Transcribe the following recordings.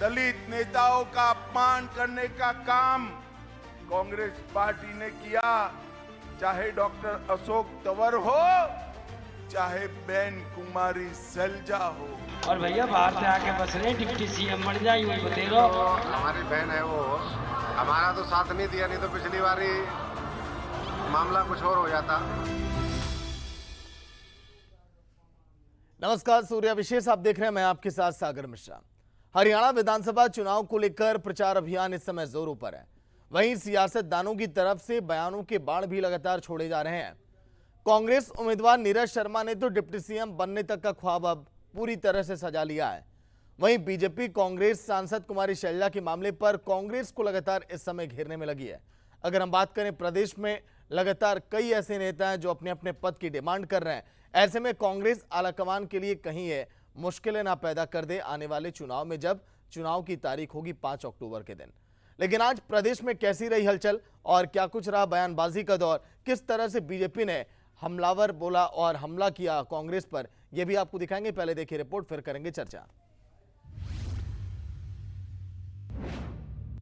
दलित नेताओं का अपमान करने का काम कांग्रेस पार्टी ने किया, चाहे डॉक्टर अशोक तंवर हो, चाहे बहन कुमारी सैलजा हो। और भैया बाहर से आके बस रहे डिप्टी सीएम मर जाए वही बते रहो। हमारी बहन है वो, हमारा तो साथ नहीं दिया, नहीं तो पिछली बार ही मामला कुछ और हो जाता। नमस्कार, सूर्या विशेष आप देख रहे हैं, मैं आपके साथ सागर मिश्रा। हरियाणा विधानसभा चुनाव को लेकर प्रचार अभियान इस समय जोरों पर है। वहीं सियासतदानों की तरफ से बयानों के बाण भी लगातार छोड़े जा रहे हैं। कांग्रेस उम्मीदवार नीरज शर्मा ने तो डिप्टी सीएम बनने तक का ख्वाब अब पूरी तरह से सजा लिया है। वहीं बीजेपी कांग्रेस सांसद कुमारी शैलजा के मामले पर कांग्रेस को लगातार इस समय घेरने में लगी है। अगर हम बात करें, प्रदेश में लगातार कई ऐसे नेता हैं जो अपने अपने पद की डिमांड कर रहे हैं। ऐसे में कांग्रेस आलाकमान के लिए कहीं ये मुश्किलें ना पैदा कर दे आने वाले चुनाव में, जब चुनाव की तारीख होगी 5 अक्टूबर के दिन। लेकिन आज प्रदेश में कैसी रही हलचल और क्या कुछ रहा बयानबाजी का दौर, किस तरह से बीजेपी ने हमलावर बोला और हमला किया कांग्रेस पर, यह भी आपको दिखाएंगे। पहले देखिए रिपोर्ट, फिर करेंगे चर्चा।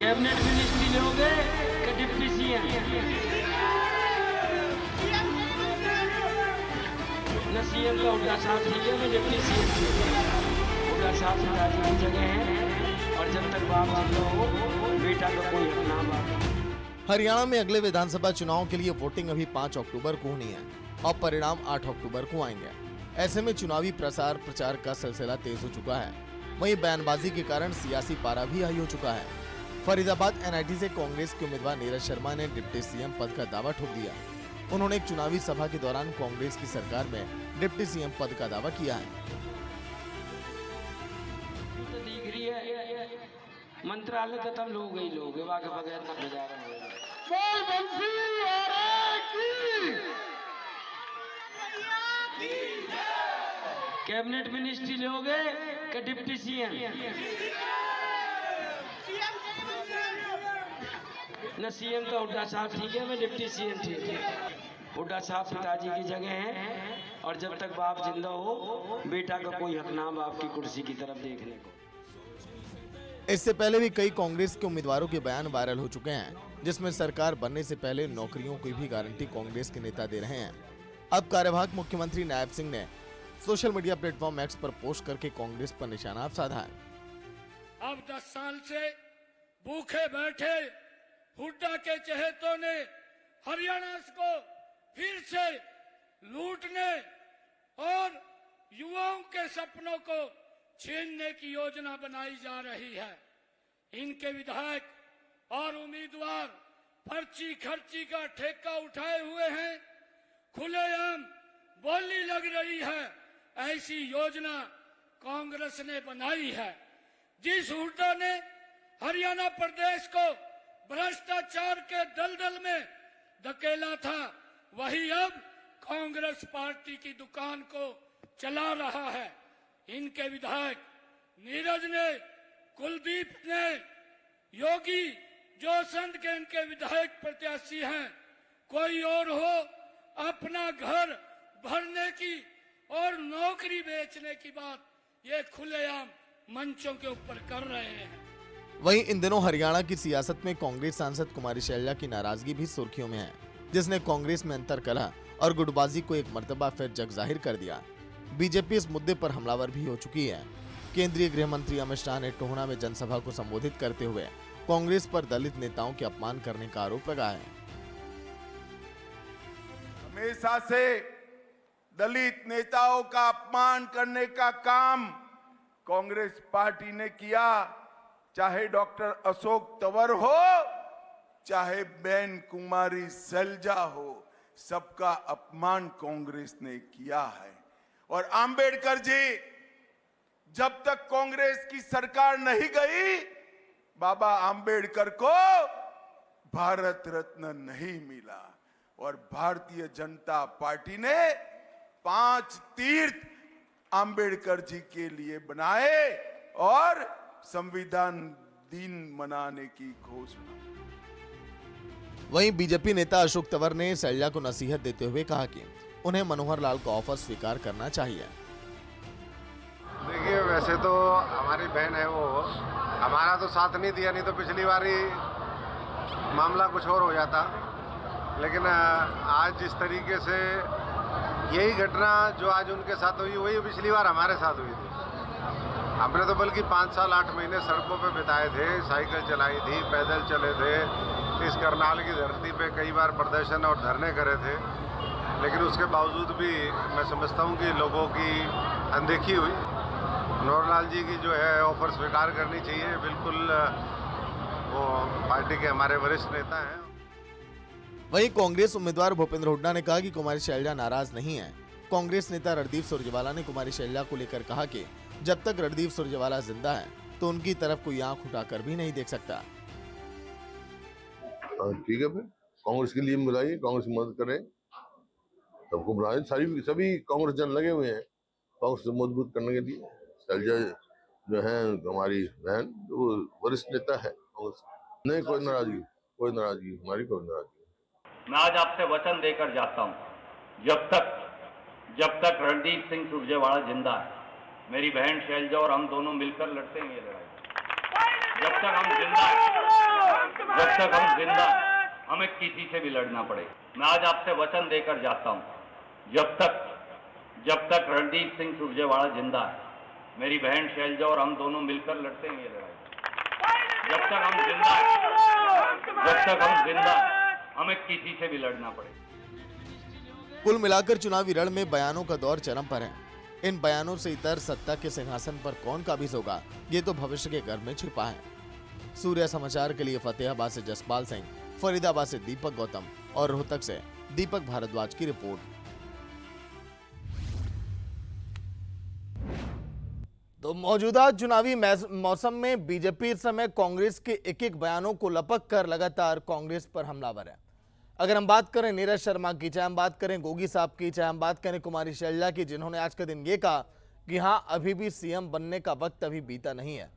कैबिनेट मिनिस्ट्री लोगे कि डिप्टी सीएम? न सीएम का हुड्डा साहब ठीक है, न डिप्टी सीएम ठीक है। हुड्डा साहब पिताजी की जगह है और जब तक बाप जिंदा हो बेटा का कोई हक ना बाप। हरियाणा में अगले विधानसभा चुनाव के लिए वोटिंग अभी 5 अक्टूबर को होनी है और परिणाम 8 अक्टूबर को आएंगे। ऐसे में चुनावी प्रचार का सिलसिला तेज हो चुका है। वहीं बयानबाजी के कारण सियासी पारा भी हाई हो चुका है। फरीदाबाद एनआईटी से कांग्रेस के उम्मीदवार नीरज शर्मा ने डिप्टी सीएम पद का दावा ठोक दिया। उन्होंने एक चुनावी सभा के दौरान कांग्रेस की सरकार में डिप्टी सीएम पद का दावा किया है। तो दिख रही है मंत्रालय खत्म हो गई, लोग के बगैर तक बजा रहे हैं। कैबिनेट मिनिस्ट्री लोगे कि डिप्टी सीएम? न सीएम का हुड्डा साहब ठीक है, मैं डिप्टी सीएम ठीक है। हुड्डा साहब पिताजी की जगह है और जब तक बाप जिंदा हो बेटा का कोई हक ना बाप की कुर्सी की तरफ देखने को। इससे पहले भी कई कांग्रेस के उम्मीदवारों के बयान वायरल हो चुके हैं, जिसमें सरकार बनने से पहले नौकरियों की भी गारंटी कांग्रेस के नेता दे रहे हैं। अब कार्यवाहक मुख्यमंत्री नायब सिंह ने सोशल मीडिया प्लेटफॉर्म एक्स पर पोस्ट करके कांग्रेस पर निशाना साधा है। अब 10 साल से भूखे बैठे हुड्डा के चहेतों ने हरियाणा को फिर से लूटने और युवाओं के सपनों को छीनने की योजना बनाई जा रही है। इनके विधायक और उम्मीदवार पर्ची खर्ची का ठेका उठाए हुए हैं। खुलेआम बोली लग रही है, ऐसी योजना कांग्रेस ने बनाई है। जिस हुड्डा ने हरियाणा प्रदेश को भ्रष्टाचार के दलदल में धकेला था, वही अब कांग्रेस पार्टी की दुकान को चला रहा है। इनके विधायक नीरज ने, कुलदीप ने, योगी जो संत के इनके विधायक प्रत्याशी हैं, कोई और हो, अपना घर भरने की और नौकरी बेचने की बात ये खुलेआम मंचों के ऊपर कर रहे हैं। वहीं इन दिनों हरियाणा की सियासत में कांग्रेस सांसद कुमारी शैलजा की नाराजगी भी सुर्खियों में है, जिसने कांग्रेस में अंतर कलह और गुटबाजी को एक मर्तबा फिर जग जाहिर कर दिया। बीजेपी इस मुद्दे पर हमलावर भी हो चुकी है। केंद्रीय गृह मंत्री अमित शाह ने टोहना में जनसभा को संबोधित करते हुए कांग्रेस पर दलित नेताओं के अपमान करने का आरोप लगाया है। हमेशा से दलित नेताओं का अपमान करने का काम कांग्रेस पार्टी ने किया, चाहे डॉक्टर अशोक तंवर हो, चाहे बहन कुमारी सैलजा हो, सबका अपमान कांग्रेस ने किया है। और आंबेडकर जी, जब तक कांग्रेस की सरकार नहीं गई, बाबा आंबेडकर को भारत रत्न नहीं मिला। और भारतीय जनता पार्टी ने 5 तीर्थ आंबेडकर जी के लिए बनाए और संविधान दिन मनाने की घोषणा। वहीं बीजेपी नेता अशोक तंवर ने शैलजा को नसीहत देते हुए कहा कि उन्हें मनोहर लाल का ऑफर स्वीकार करना चाहिए। देखिए वैसे तो हमारी बहन है वो, हमारा तो साथ नहीं दिया, नहीं तो पिछली बारी मामला कुछ और हो जाता। लेकिन आज जिस तरीके से यही घटना जो आज उनके साथ हुई वही पिछली बार हमारे साथ हुई थी। हमने तो बल्कि 5 साल 8 महीने सड़कों पे बिताए थे, साइकिल चलाई थी, पैदल चले थे, इस करनाल की धरती पे कई बार प्रदर्शन और धरने करे थे। लेकिन उसके बावजूद भी मैं समझता हूँ कि लोगों की अनदेखी हुई। मनोहर लाल जी की जो है ऑफर स्वीकार करनी चाहिए। बिल्कुल वो पार्टी के हमारे वरिष्ठ नेता हैं। वहीं कांग्रेस उम्मीदवार भूपेंद्र हुड्डा ने कहा कि कुमारी शैलजा नाराज नहीं है। कांग्रेस नेता रणदीप सुरजेवाला ने कुमारी शैलजा को लेकर कहा कि जब तक रणदीप सुरजेवाला जिंदा है तो उनकी तरफ कोई आंख उठाकर भी नहीं देख सकता। ठीक है, फिर कांग्रेस के लिए बुलाइए, कांग्रेस की मदद करें, सबको बुलाएं। सभी कांग्रेस जन लगे हुए हैं कांग्रेस को मजबूत करने के लिए। शैलजा जो है हमारी बहन, वो वरिष्ठ नेता है कांग्रेस। नहीं, कोई नाराजगी हमारी कोई नाराजगी। मैं आज आपसे वचन देकर जाता हूं, जब तक रणदीप सिंह सुरजेवाला जिंदा है, मेरी बहन शैलजा और हम दोनों मिलकर लड़ते हैं ये लड़ाई। जब तक हम जिंदा हमें किसी से भी लड़ना पड़े। मैं आज आपसे वचन देकर जाता हूं, जब तक रणदीप सिंह सुरजेवाला जिंदा है, मेरी बहन शैलजा और हम दोनों मिलकर लड़ते हैं ये लड़ाई। जब तक हम जिंदा हमें किसी से भी लड़ना पड़े। कुल मिलाकर चुनावी रण में बयानों का दौर चरम पर है। इन बयानों से इतर सत्ता के सिंहासन पर कौन काबिज होगा, ये तो भविष्य के गर्भ में छिपा है। सूर्य समाचार के लिए फतेहाबाद से जसपाल सिंह, फरीदाबाद से दीपक गौतम और रोहतक से दीपक भारद्वाज की रिपोर्ट। तो मौजूदा चुनावी मौसम में बीजेपी इस समय कांग्रेस के एक बयानों को लपक कर लगातार कांग्रेस पर हमलावर है। अगर हम बात करें नीरज शर्मा की, चाहे हम बात करें गोगी साहब की, चाहे हम बात करें कुमारी शैलजा की, जिन्होंने आज के दिन ये कहा कि हां अभी भी सीएम बनने का वक्त अभी बीता नहीं है।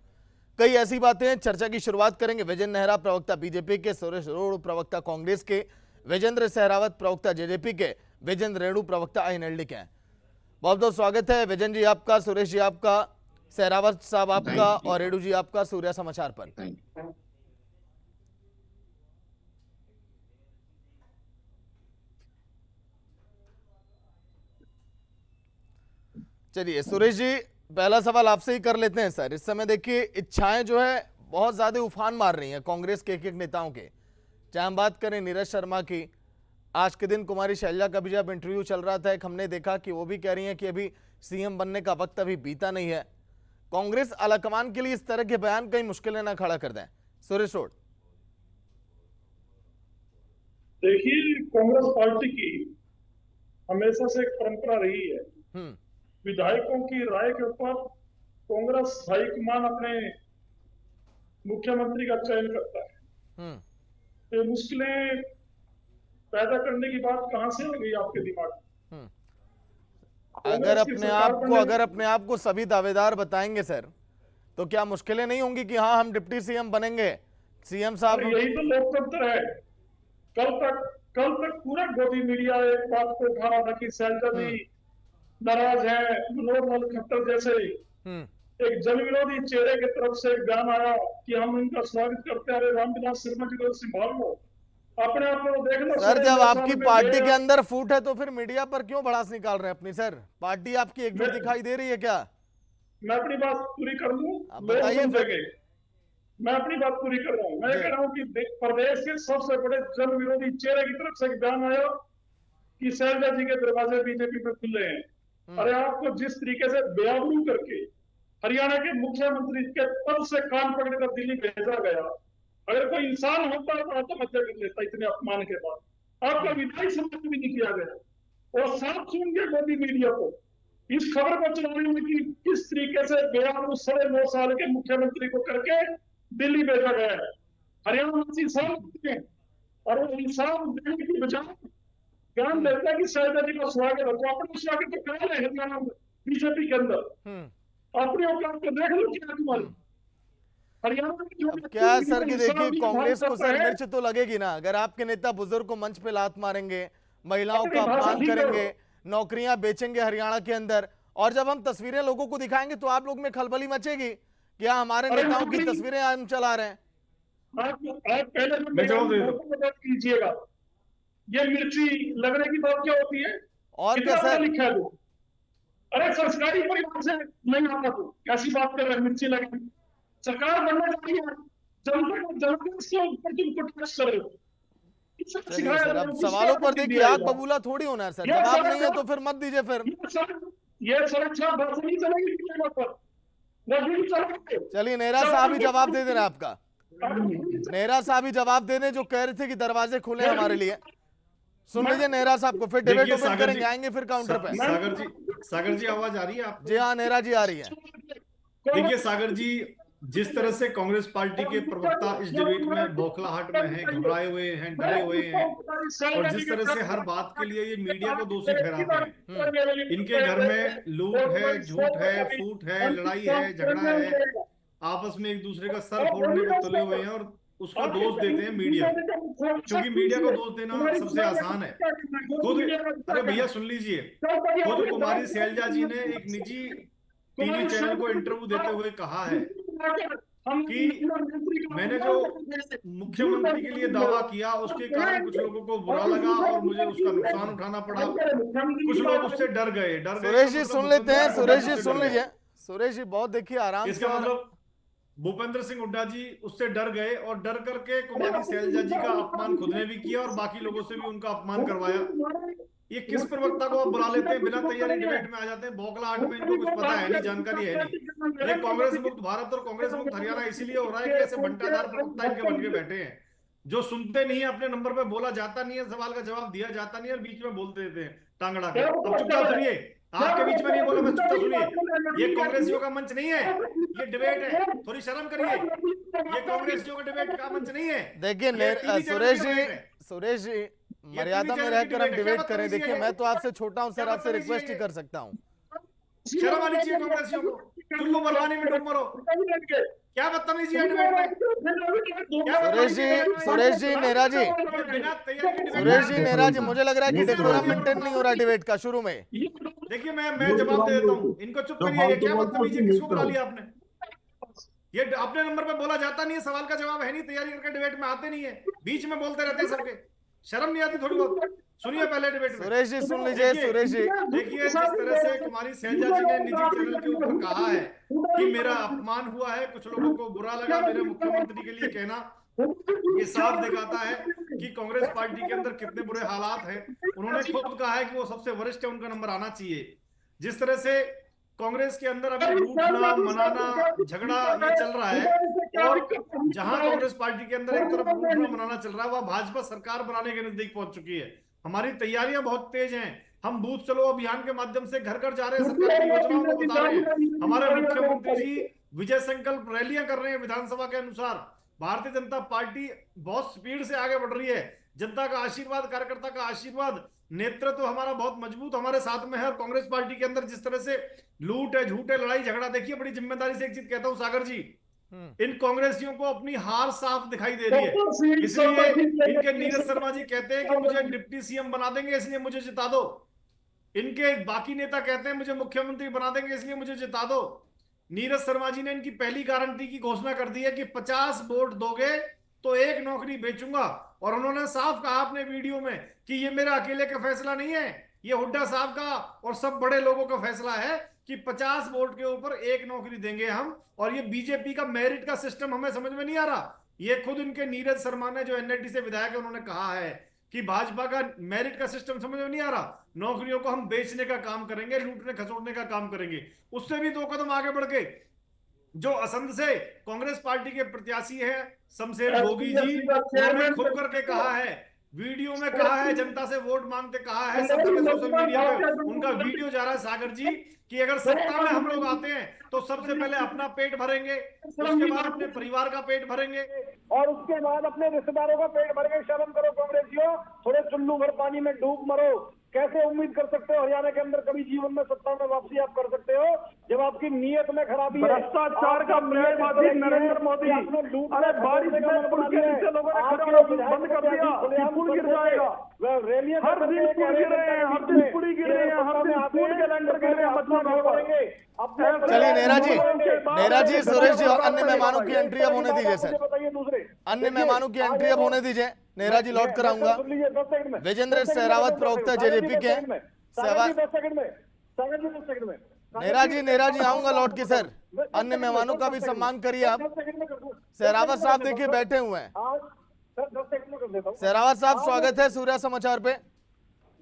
कई ऐसी बातें हैं। चर्चा की शुरुआत करेंगे विजेंद्र नेहरा प्रवक्ता बीजेपी के, सुरेश रोड़ प्रवक्ता कांग्रेस के, विजेंद्र सहरावत प्रवक्ता जेजेपी के, विजेंद्र रेणु प्रवक्ता आईएनएलडी के। बहुत बहुत स्वागत है विजेंद्र जी आपका, सुरेश जी आपका, सहरावत साहब आपका और रेणु जी आपका सूर्या समाचार पर। चलिए सुरेश जी, पहला सवाल आपसे ही कर लेते हैं सर। इस समय देखिए इच्छाएं जो है बहुत ज्यादा उफान मार रही हैं कांग्रेस के एक नेताओं के। चाहे हम बात करें नीरज शर्मा की, आज के दिन कुमारी शैलजा का भी जब इंटरव्यू चल रहा था, हमने देखा कि वो भी कह रही हैं कि अभी सीएम बनने का वक्त अभी बीता नहीं है। कांग्रेस आलाकमान के लिए इस तरह के बयान कई मुश्किलें ना खड़ा कर दें। सुरेश रोड। देखिए, कांग्रेस पार्टी की हमेशा से एक परंपरा रही है, विधायकों की राय के ऊपर कांग्रेस हाईकमान अपने मुख्यमंत्री का चयन करता है। ये मुश्किलें पैदा करने की बात कहां से हो गई आपके दिमाग में? अगर अपने आप को सभी दावेदार बताएंगे सर, तो क्या मुश्किलें नहीं होंगी कि हाँ हम डिप्टी सीएम बनेंगे? सीएम साहब, यही तो लोकतंत्र है। कल तक पूरा गोदी मीडिया एक बात को उठा रहा था कि शैलजा जी नाराज है। मनोहर लाल खट्टर जैसे एक जनविरोधी चेहरे की तरफ से एक बयान आया कि हम उनका स्वागत करते हैं। अरे रामविलास शर्मा जी को संभाल लो, अपने आप को देख लो सर। जब आपकी पार्टी के अंदर फूट है तो फिर मीडिया पर क्यों भड़ास निकाल रहे हैं अपनी? सर, पार्टी आपकी एकजुट दिखाई दे रही है क्या? मैं अपनी बात पूरी कर लूं, बताइए। मैं अपनी बात पूरी कर रहा हूँ। मैं कह रहा हूँ कि प्रदेश के सबसे बड़े जन विरोधी चेहरे की तरफ से एक बयान आया कि शैलजा जी के दरवाजे बीजेपी में खुले हैं। अरे आपको जिस तरीके से बेआबरू करके हरियाणा के मुख्यमंत्री के पद से कान पकड़कर दिल्ली भेजा गया, अगर कोई इंसान होता तो आत्महत्या कर लेता। इतने अपमान के बाद आपका विधायी सम्मान भी नहीं किया गया। और साफ सुन के मोदी मीडिया को इस खबर को चलाने में कि किस तरीके से बेआबरू 9.5 साल के मुख्यमंत्री को करके दिल्ली भेजा गया है। हरियाणा वासी साल और वो इंसान देने की बजाय ज्ञान देता है कि शैलजा जी का स्वागत है। तो अपने स्वागत तो कर रहे हरियाणा बीजेपी के अंदर, अपने औकात को देख लो क्या तुम्हारी हरियाणा में क्या सर कि देखिए कांग्रेस को सर मिर्च तो लगेगी ना, अगर आपके नेता बुजुर्ग को मंच पे लात मारेंगे, महिलाओं का अपमान करेंगे, नौकरियां बेचेंगे हरियाणा के अंदर, और जब हम तस्वीरें लोगों को दिखाएंगे तो आप लोग में खलबली मचेगी कि हाँ हमारे नेताओं की तस्वीरें हम चला रहे हैं। आप पहले कीजिएगा, ये मिर्ची लगने की बात क्या होती है? और कितना क्या बड़ा सर? लिखा है वो? अरे सरकारी परिवार से नहीं आता तो कैसी बात कर रहे हैं? मिर्ची लगी, सरकार बनना चाहिए, जनता से ऊपर तुम टैक्स कर रहे हो। चलिए सर, अब सवालों पर देखिए आग बबूला थोड़ी होना है सर, जवाब नहीं है तो फिर मत दीजिए। फिर ये सुरक्षा बस नहीं चलेगी पर, चलिए नेहरा साहब ही जवाब दे दे रहे हैं आपका। नेहरा साहब ही जवाब दे दें जो कह रहे थे कि दरवाजे खुले हमारे लिए। सुन लीजिए नेहरा साहब को, फिर डिबेट ओपन करेंगे, आएंगे फिर काउंटर पे। सागर जी आवाज आ रही है आप? जी हाँ नेहरा जी आ रही है। देखिए सागर जी, जिस तरह से कांग्रेस पार्टी के प्रवक्ता इस डिबेट में बौखलाहट में हैं, घबराए हुए हैं, डरे हुए हैं, और जिस तरह से हर बात के लिए ये मीडिया को दोषी ठहराते हैं, इनके घर में लूट है, झूठ है, फूट है, लड़ाई है, झगड़ा है, आपस में एक दूसरे का सर फोड़ने पर तुले हुए हैं, और उसका दोष देते हैं मीडिया, क्योंकि मीडिया को दोष देना सबसे आसान है। खुद, अरे भैया सुन लीजिए, खुद कुमारी शैलजा जी ने एक निजी टीवी चैनल को इंटरव्यू देते हुए कहा है कि मैंने जो मुख्यमंत्री के लिए दावा किया उसके कारण कुछ लोगों को बुरा लगा और मुझे उसका नुकसान उठाना पड़ा, कुछ लोग उससे डर गए। सुरेश जी सुन लेते हैं, सुरेश जी सुन लीजिए। सुरेश जी बहुत देखिए आराम से। इसका मतलब भूपेंद्र सिंह हुड्डा जी उससे डर गए, और डर करके कुमारी शैलजा जी का अपमान खुद ने भी किया और बाकी लोगों से भी उनका अपमान करवाया। ये किस प्रवक्ता को आप बुला लेते हैं, बिना तैयारी डिबेट में आ जाते हैं, बौखलाहट में, इनको कुछ पता है नहीं, जानकारी है नहीं। ये कांग्रेस मुक्त भारत और कांग्रेस मुक्त हरियाणा इसीलिए हो रहा है कि ऐसे भंटादार प्रवक्ता इनके बन के बैठे हैं, जो सुनते नहीं है, अपने नंबर पे बोला जाता नहीं है, सवाल का जवाब दिया जाता नहीं है, और बीच में बोलते देते हैं टांगड़ा के। अब चुपचाप सुनिए, आपके बीच में नहीं बोला मैं, चुपचाप सुनिए। ये कांग्रेसियों का मंच नहीं है, ये डिबेट है, थोड़ी शर्म करिए। ये कांग्रेसियों का डिबेट का मंच नहीं है। देखिए सुरेश जी मर्यादा में रहकर हम डिबेट करें। देखिए मैं तो आपसे छोटा हूं सर, आपसे रिक्वेस्ट ही कर सकता हूं। शर्म आनी चाहिए कांग्रेसियों को, चुल्लू बलवानी में डूब मरो, क्या बदतमीजी है डिबेट में। सुरेश जी नेहरा जी, सुरेश जी नेहरा जी, मुझे लग रहा है कि डेकोरम मेंटेन नहीं हो रहा डिबेट का शुरू में। देखिए मैं जवाब दे देता हूँ, इनको चुप करिए। ये क्या बदतमीजी, किसको बुला लिया आपने? ये अपने नंबर पे बोला जाता नहीं है, सवाल का जवाब है नहीं, तैयारी करके डिबेट में आते नहीं है, बीच में बोलते रहते हैं सबके। शर्म नहीं आती थोड़ी बहुत? सुनिए पहले डिबेट में। सुरेश जी सुन लीजिए। सुरेश जी देखिए, जिस तरह से कुमारी शैलजा जी ने निजी चैनल के ऊपर कहा है कि मेरा अपमान हुआ है, कुछ लोगों को बुरा लगा मेरे मुख्यमंत्री के लिए कहना, ये साफ दिखाता है कि कांग्रेस पार्टी के अंदर कितने बुरे हालात हैं। उन्होंने खुद कहा है कि वो सबसे वरिष्ठ है, उनका नंबर आना चाहिए। जिस तरह से कांग्रेस के अंदर अभी लूटना, मनाना, झगड़ा ये चल रहा है, और जहां कांग्रेस पार्टी के अंदर एक तरफ लूटना मनाना चल रहा है, वह भाजपा सरकार बनाने के नजदीक पहुंच चुकी है। हमारी तैयारियां बहुत तेज हैं, हम बूथ चलो अभियान के माध्यम से घर घर जा रहे हैं, सरकार की योजनाओं को बता रहे हैं। हमारे मुख्यमंत्री जी विजय संकल्प रैलियां कर रहे हैं विधानसभा के अनुसार। भारतीय जनता पार्टी बहुत स्पीड से आगे बढ़ रही है। जनता का आशीर्वाद, कार्यकर्ता का आशीर्वाद, नेतृत्व हमारा बहुत मजबूत हमारे साथ में है। और कांग्रेस पार्टी के अंदर जिस तरह से लूट है, झूठ है, लड़ाई झगड़ा, देखिए बड़ी जिम्मेदारी से एक चीज कहता हूं सागर जी, इन कांग्रेसियों को अपनी हार साफ दिखाई दे रही है। इसलिए इनके नीरज शर्मा जी कहते हैं कि मुझे डिप्टी सीएम बना देंगे इसलिए मुझे जिता दो। इनके बाकी नेता कहते हैं मुझे मुख्यमंत्री बना देंगे इसलिए मुझे जिता दो। नीरज शर्मा जी ने इनकी पहली गारंटी की घोषणा कर दी है कि 50 वोट दोगे तो 1 नौकरी बेचूंगा। और उन्होंने साफ कहा अपने वीडियो में कि ये मेरा अकेले का फैसला नहीं है, ये हुड्डा साहब का और सब बड़े लोगों का फैसला है कि 50 वोट के ऊपर 1 नौकरी देंगे हम। और ये बीजेपी का मेरिट का सिस्टम हमें समझ में नहीं आ रहा। ये खुद इनके नीरज शर्मा ने, जो एनआईटी से विधायक है, उन्होंने कहा है कि भाजपा का मेरिट का सिस्टम समझ में नहीं आ रहा, नौकरियों को हम बेचने का काम करेंगे, लूटने खसोटने का काम करेंगे। उससे भी 2 कदम आगे बढ़ के जो असंध से कांग्रेस पार्टी के प्रत्याशी है शमशेर गोगी जी, उन्होंने खुद करके कहा है, वीडियो में कहा है, जनता से वोट मांगते कहा है, सब जगह सोशल मीडिया पे उनका वीडियो जा रहा है सागर जी, कि अगर सत्ता में हम लोग आते हैं तो सबसे पहले अपना पेट भरेंगे, उसके बाद अपने परिवार का पेट भरेंगे, और उसके बाद अपने रिश्तेदारों का पेट भरेंगे। शर्म करो कांग्रेसियों, थोड़े चुल्लू भर पानी में डूब मरो। कैसे उम्मीद कर सकते हो हरियाणा के अंदर कभी जीवन में सत्ता में वापसी आप कर सकते हो, जब आपकी नीयत में खराबी है, भ्रष्टाचार का प्रेरणावादी नरेंद्र मोदी, अरे बारिश में पुल के नीचे लोगों ने खड़े होकर बंद कर दिया कि पुल गिर जाएगा। हर दिन पुल गिर रहे हैं, हर दिन पुल गिर रहे हैं, हर दिन पुल के लैंडर गिर रहे हैं, मतलब चलिए नेहरा जी सुरेश जी और अन्य मेहमानों की एंट्री अब होने दीजिए सर, अन्य मेहमानों की एंट्री अब होने दीजिए। नेहरा जी लौट कर आऊंगा। विजेंद्र सहरावत प्रवक्ता जेजेपी के नेहरा जी आऊंगा लौट के सर। अन्य मेहमानों का भी सम्मान करिए आप। सहरावत साहब देखिए बैठे हुए हैं। सहरावत साहब स्वागत है सूर्या समाचार पे।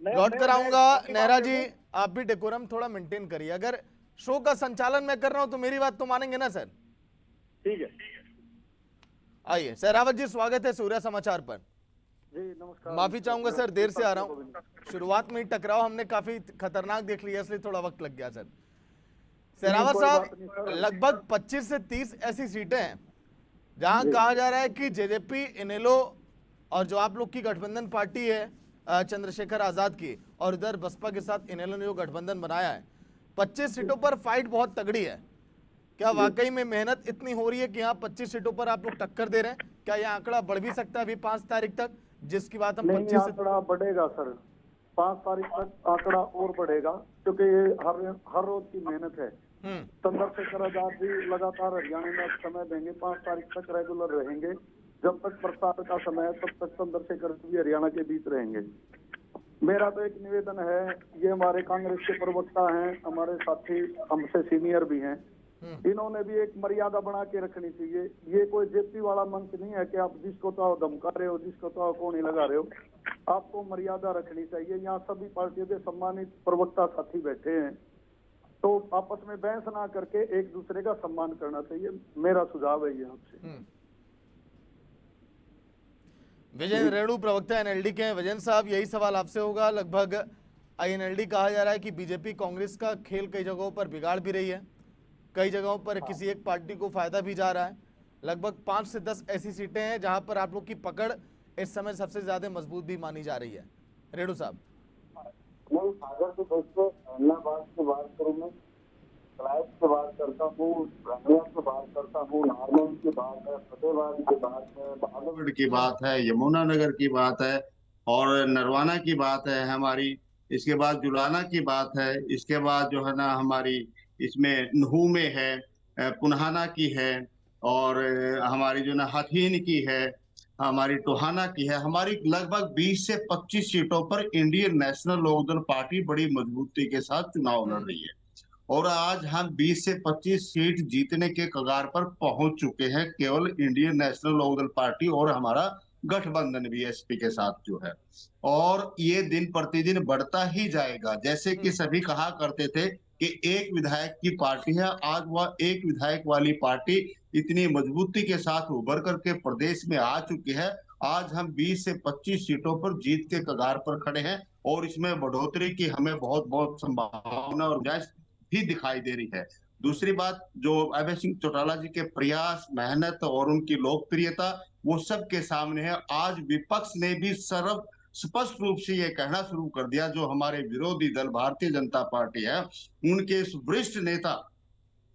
लौट कर आऊंगा। नेहरा जी आप भी डेकोरम थोड़ा मेंटेन करिए। अगर शो का संचालन मैं कर रहा हूं तो मेरी बात तो मानेंगे ना सर? ठीक है। आइए सहरावत जी स्वागत है सूर्या समाचार पर। जी नमस्कार। माफी चाहूंगा सर देर से आ रहा हूं। शुरुआत में ही टकराव हमने काफी खतरनाक देख लिया इसलिए थोड़ा वक्त लग गया सर। सहरावत साहब लगभग 25 से 30 ऐसी सीटें हैं जहां कहा जा रहा है कि जेजेपी, इनेलो और जो आप लोग की गठबंधन पार्टी है चंद्रशेखर आजाद की, और इधर बसपा के साथ इनेलो ने जो गठबंधन बनाया है, 25 सीटों पर फाइट बहुत तगड़ी है। क्या वाकई में मेहनत इतनी हो रही है कि यहाँ 25 सीटों पर आप लोग टक्कर दे रहे हैं? क्या यह आंकड़ा बढ़ भी सकता है अभी 5 तारीख तक, जिसकी बात हम 25 से आंकड़ा बढ़ेगा सर, 5 तारीख तक आंकड़ा और बढ़ेगा, क्योंकि ये हर रोज की मेहनत है। चंद्रशेखर आजाद भी लगातार हरियाणा में समय देंगे, 5 तारीख तक रेगुलर रहेंगे। जब तक प्रसाद का समय है तब तक चंद्रशेखर भी हरियाणा के बीच रहेंगे। मेरा तो एक निवेदन है, ये हमारे कांग्रेस के प्रवक्ता हैं, हमारे साथी हमसे सीनियर भी हैं, इन्होंने भी एक मर्यादा बना के रखनी चाहिए। ये कोई जेपी वाला मंच नहीं है कि आप जिसको तो धमका रहे हो, जिसको तो कोनी लगा रहे हो। आपको मर्यादा रखनी चाहिए। यहाँ सभी पार्टियों के सम्मानित प्रवक्ता साथी बैठे हैं, तो आपस में बहस ना करके एक दूसरे का सम्मान करना चाहिए। मेरा सुझाव है ये आपसे। विजय रेणु प्रवक्ता एनएलडी के हैं। विजय साहब यही सवाल आपसे होगा। लगभग आईएनएलडी कहा जा रहा है कि बीजेपी कांग्रेस का खेल कई जगहों पर बिगाड़ भी रही है, कई जगहों पर किसी एक पार्टी को फायदा भी जा रहा है। लगभग 5 से 10 ऐसी सीटें हैं जहां पर आप लोग की पकड़ इस समय सबसे ज्यादा मजबूत भी मानी जा रही है। रेणु साहब नहीं, सागर से दोस्तों अहमदाबाद से बात करूँ, मैं रायत से बात करता हूँ, रंगला से बात करता हूँ, नारनौल की बात है, फतेहबाद की बात है, बहादुरगढ़ की बात है, यमुनानगर की बात है और नरवाना की बात है हमारी। इसके बाद जुलाना की बात है। इसके बाद जो है ना हमारी इसमें नहू में है, पुनहाना की है, और हमारी जो ना हथीन की है, हमारी टोहाना की है। हमारी लगभग 20 से 25 सीटों पर इंडियन नेशनल लोकदल पार्टी बड़ी मजबूती के साथ चुनाव लड़ रही है, और आज हम 20 से 25 सीट जीतने के कगार पर पहुंच चुके हैं, केवल इंडियन नेशनल लोकदल पार्टी और हमारा गठबंधन बीएसपी के साथ जो है। और ये दिन प्रतिदिन बढ़ता ही जाएगा। जैसे कि सभी कहा करते थे कि एक विधायक की पार्टी है, आज वह एक विधायक वाली पार्टी इतनी मजबूती के साथ उभर करके प्रदेश में आ चुकी है। आज हम 20 से 25 सीटों पर जीत के कगार पर खड़े हैं, और इसमें बढ़ोतरी की हमें बहुत बहुत संभावना और गुंजाइश भी दिखाई दे रही है। दूसरी बात, जो अभय सिंह चौटाला जी के प्रयास, मेहनत और उनकी लोकप्रियता वो सबके सामने है। आज विपक्ष ने भी सर्व स्पष्ट रूप से ये कहना शुरू कर दिया, जो हमारे विरोधी दल भारतीय जनता पार्टी है, उनके इस वरिष्ठ नेता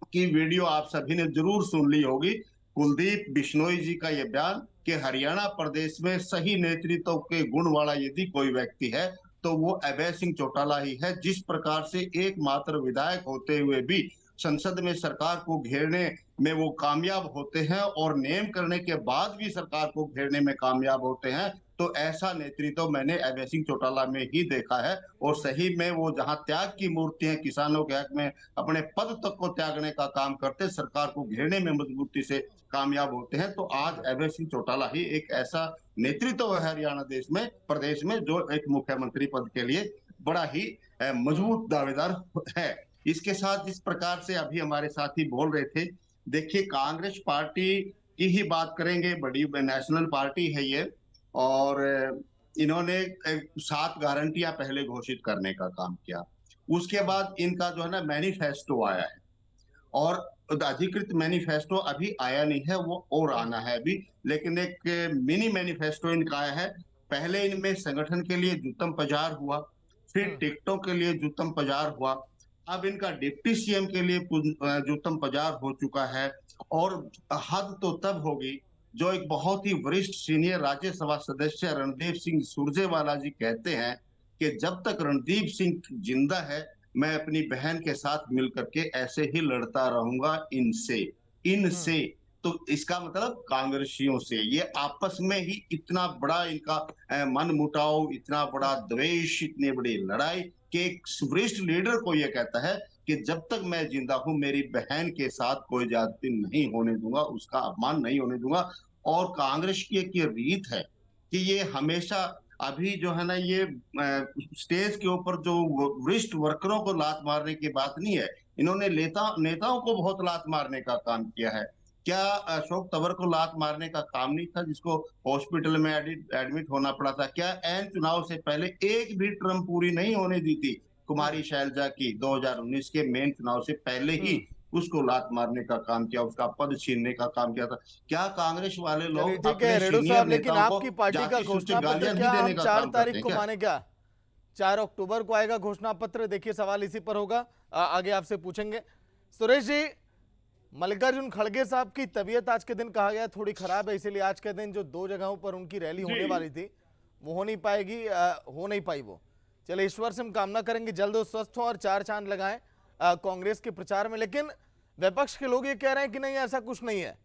की वीडियो आप सभी ने जरूर सुन ली होगी, कुलदीप बिश्नोई जी का यह बयान कि हरियाणा प्रदेश में सही नेतृत्व के गुण वाला यदि कोई व्यक्ति है तो वो अभय सिंह चौटाला ही है। जिस प्रकार से एकमात्र विधायक होते हुए भी संसद में सरकार को घेरने में वो कामयाब होते हैं, और नियम करने के बाद भी सरकार को घेरने में कामयाब होते हैं, तो ऐसा नेतृत्व मैंने अभय सिंह चौटाला में ही देखा है। और सही में वो जहां त्याग की मूर्ति है, किसानों के हक में अपने पद तक को त्यागने का काम करते, सरकार को घेरने में मजबूती से कामयाब होते हैं। तो आज अभय सिंह चौटाला ही एक ऐसा नेतृत्व है हरियाणा प्रदेश में, जो एक मुख्यमंत्री पद के लिए बड़ा ही मजबूत दावेदार है। इसके साथ जिस प्रकार से अभी हमारे साथी बोल रहे थे, देखिए कांग्रेस पार्टी की ही बात करेंगे, बड़ी नेशनल पार्टी है ये, और इन्होंने 7 गारंटियां पहले घोषित करने का काम किया। उसके बाद इनका जो है ना मैनिफेस्टो आया है, और अधिकृत मैनिफेस्टो अभी आया नहीं है, वो और आना है अभी, लेकिन एक मिनी मैनिफेस्टो इनका आया है। पहले इनमें संगठन के लिए जूतम पजार हुआ, फिर टिकटों के लिए जूतम पजार हुआ, अब इनका डिप्टी सीएम के लिए जूतम पजार हो चुका है। और हद तो तब होगी जो एक बहुत ही वरिष्ठ सीनियर राज्यसभा सदस्य रणदीप सिंह सुरजेवाला जी कहते हैं कि जब तक रणदीप सिंह जिंदा है मैं अपनी बहन के साथ मिलकर के ऐसे ही लड़ता रहूंगा इनसे। तो इसका मतलब कांग्रेसियों से। ये आपस में ही इतना बड़ा इनका मन मुटाव, इतना बड़ा द्वेष, इतनी बड़ी लड़ाई कि एक वरिष्ठ लीडर को ये कहता है कि जब तक मैं जिंदा हूं मेरी बहन के साथ कोई ज्यादती नहीं होने दूंगा, उसका अपमान नहीं होने दूंगा। और कांग्रेस की एक ये रीत है कि ये हमेशा अभी जो है ना, ये स्टेज के ऊपर जो वरिष्ठ वर्करों को लात मारने की बात नहीं है, इन्होंने नेताओं को बहुत लात मारने का काम किया है। क्या अशोक तंवर को लात मारने का काम नहीं था, जिसको हॉस्पिटल में एडमिट होना पड़ा था? क्या एन चुनाव से पहले एक भी टर्म पूरी नहीं होने दी थी कुमारी शैलजा की? 2019 के मेन चुनाव से पहले ही उसको लात मारने का काम किया, उसका पद छीनने का काम किया था। क्या कांग्रेस वाले लोग ठीक है रेडो साहब, लेकिन आपकी पार्टी का घोषणा पत्र क्या हम 4 तारीख को माने क्या? 4 अक्टूबर को आएगा घोषणा पत्र। देखिए सवाल इसी पर होगा, आगे आपसे पूछेंगे। सुरेश जी, मल्लिकार्जुन खड़गे साहब की तबीयत आज के दिन कहा गया थोड़ी खराब है, इसीलिए आज के दिन जो 2 जगहों पर उनकी रैली होने वाली थी वो हो नहीं पाई वो। चलिए ईश्वर से हम कामना करेंगे जल्द वो स्वस्थ हो और 4 चांद लगाएं कांग्रेस के प्रचार में। लेकिन विपक्ष के लोग ये कह रहे हैं कि नहीं, ऐसा कुछ नहीं है।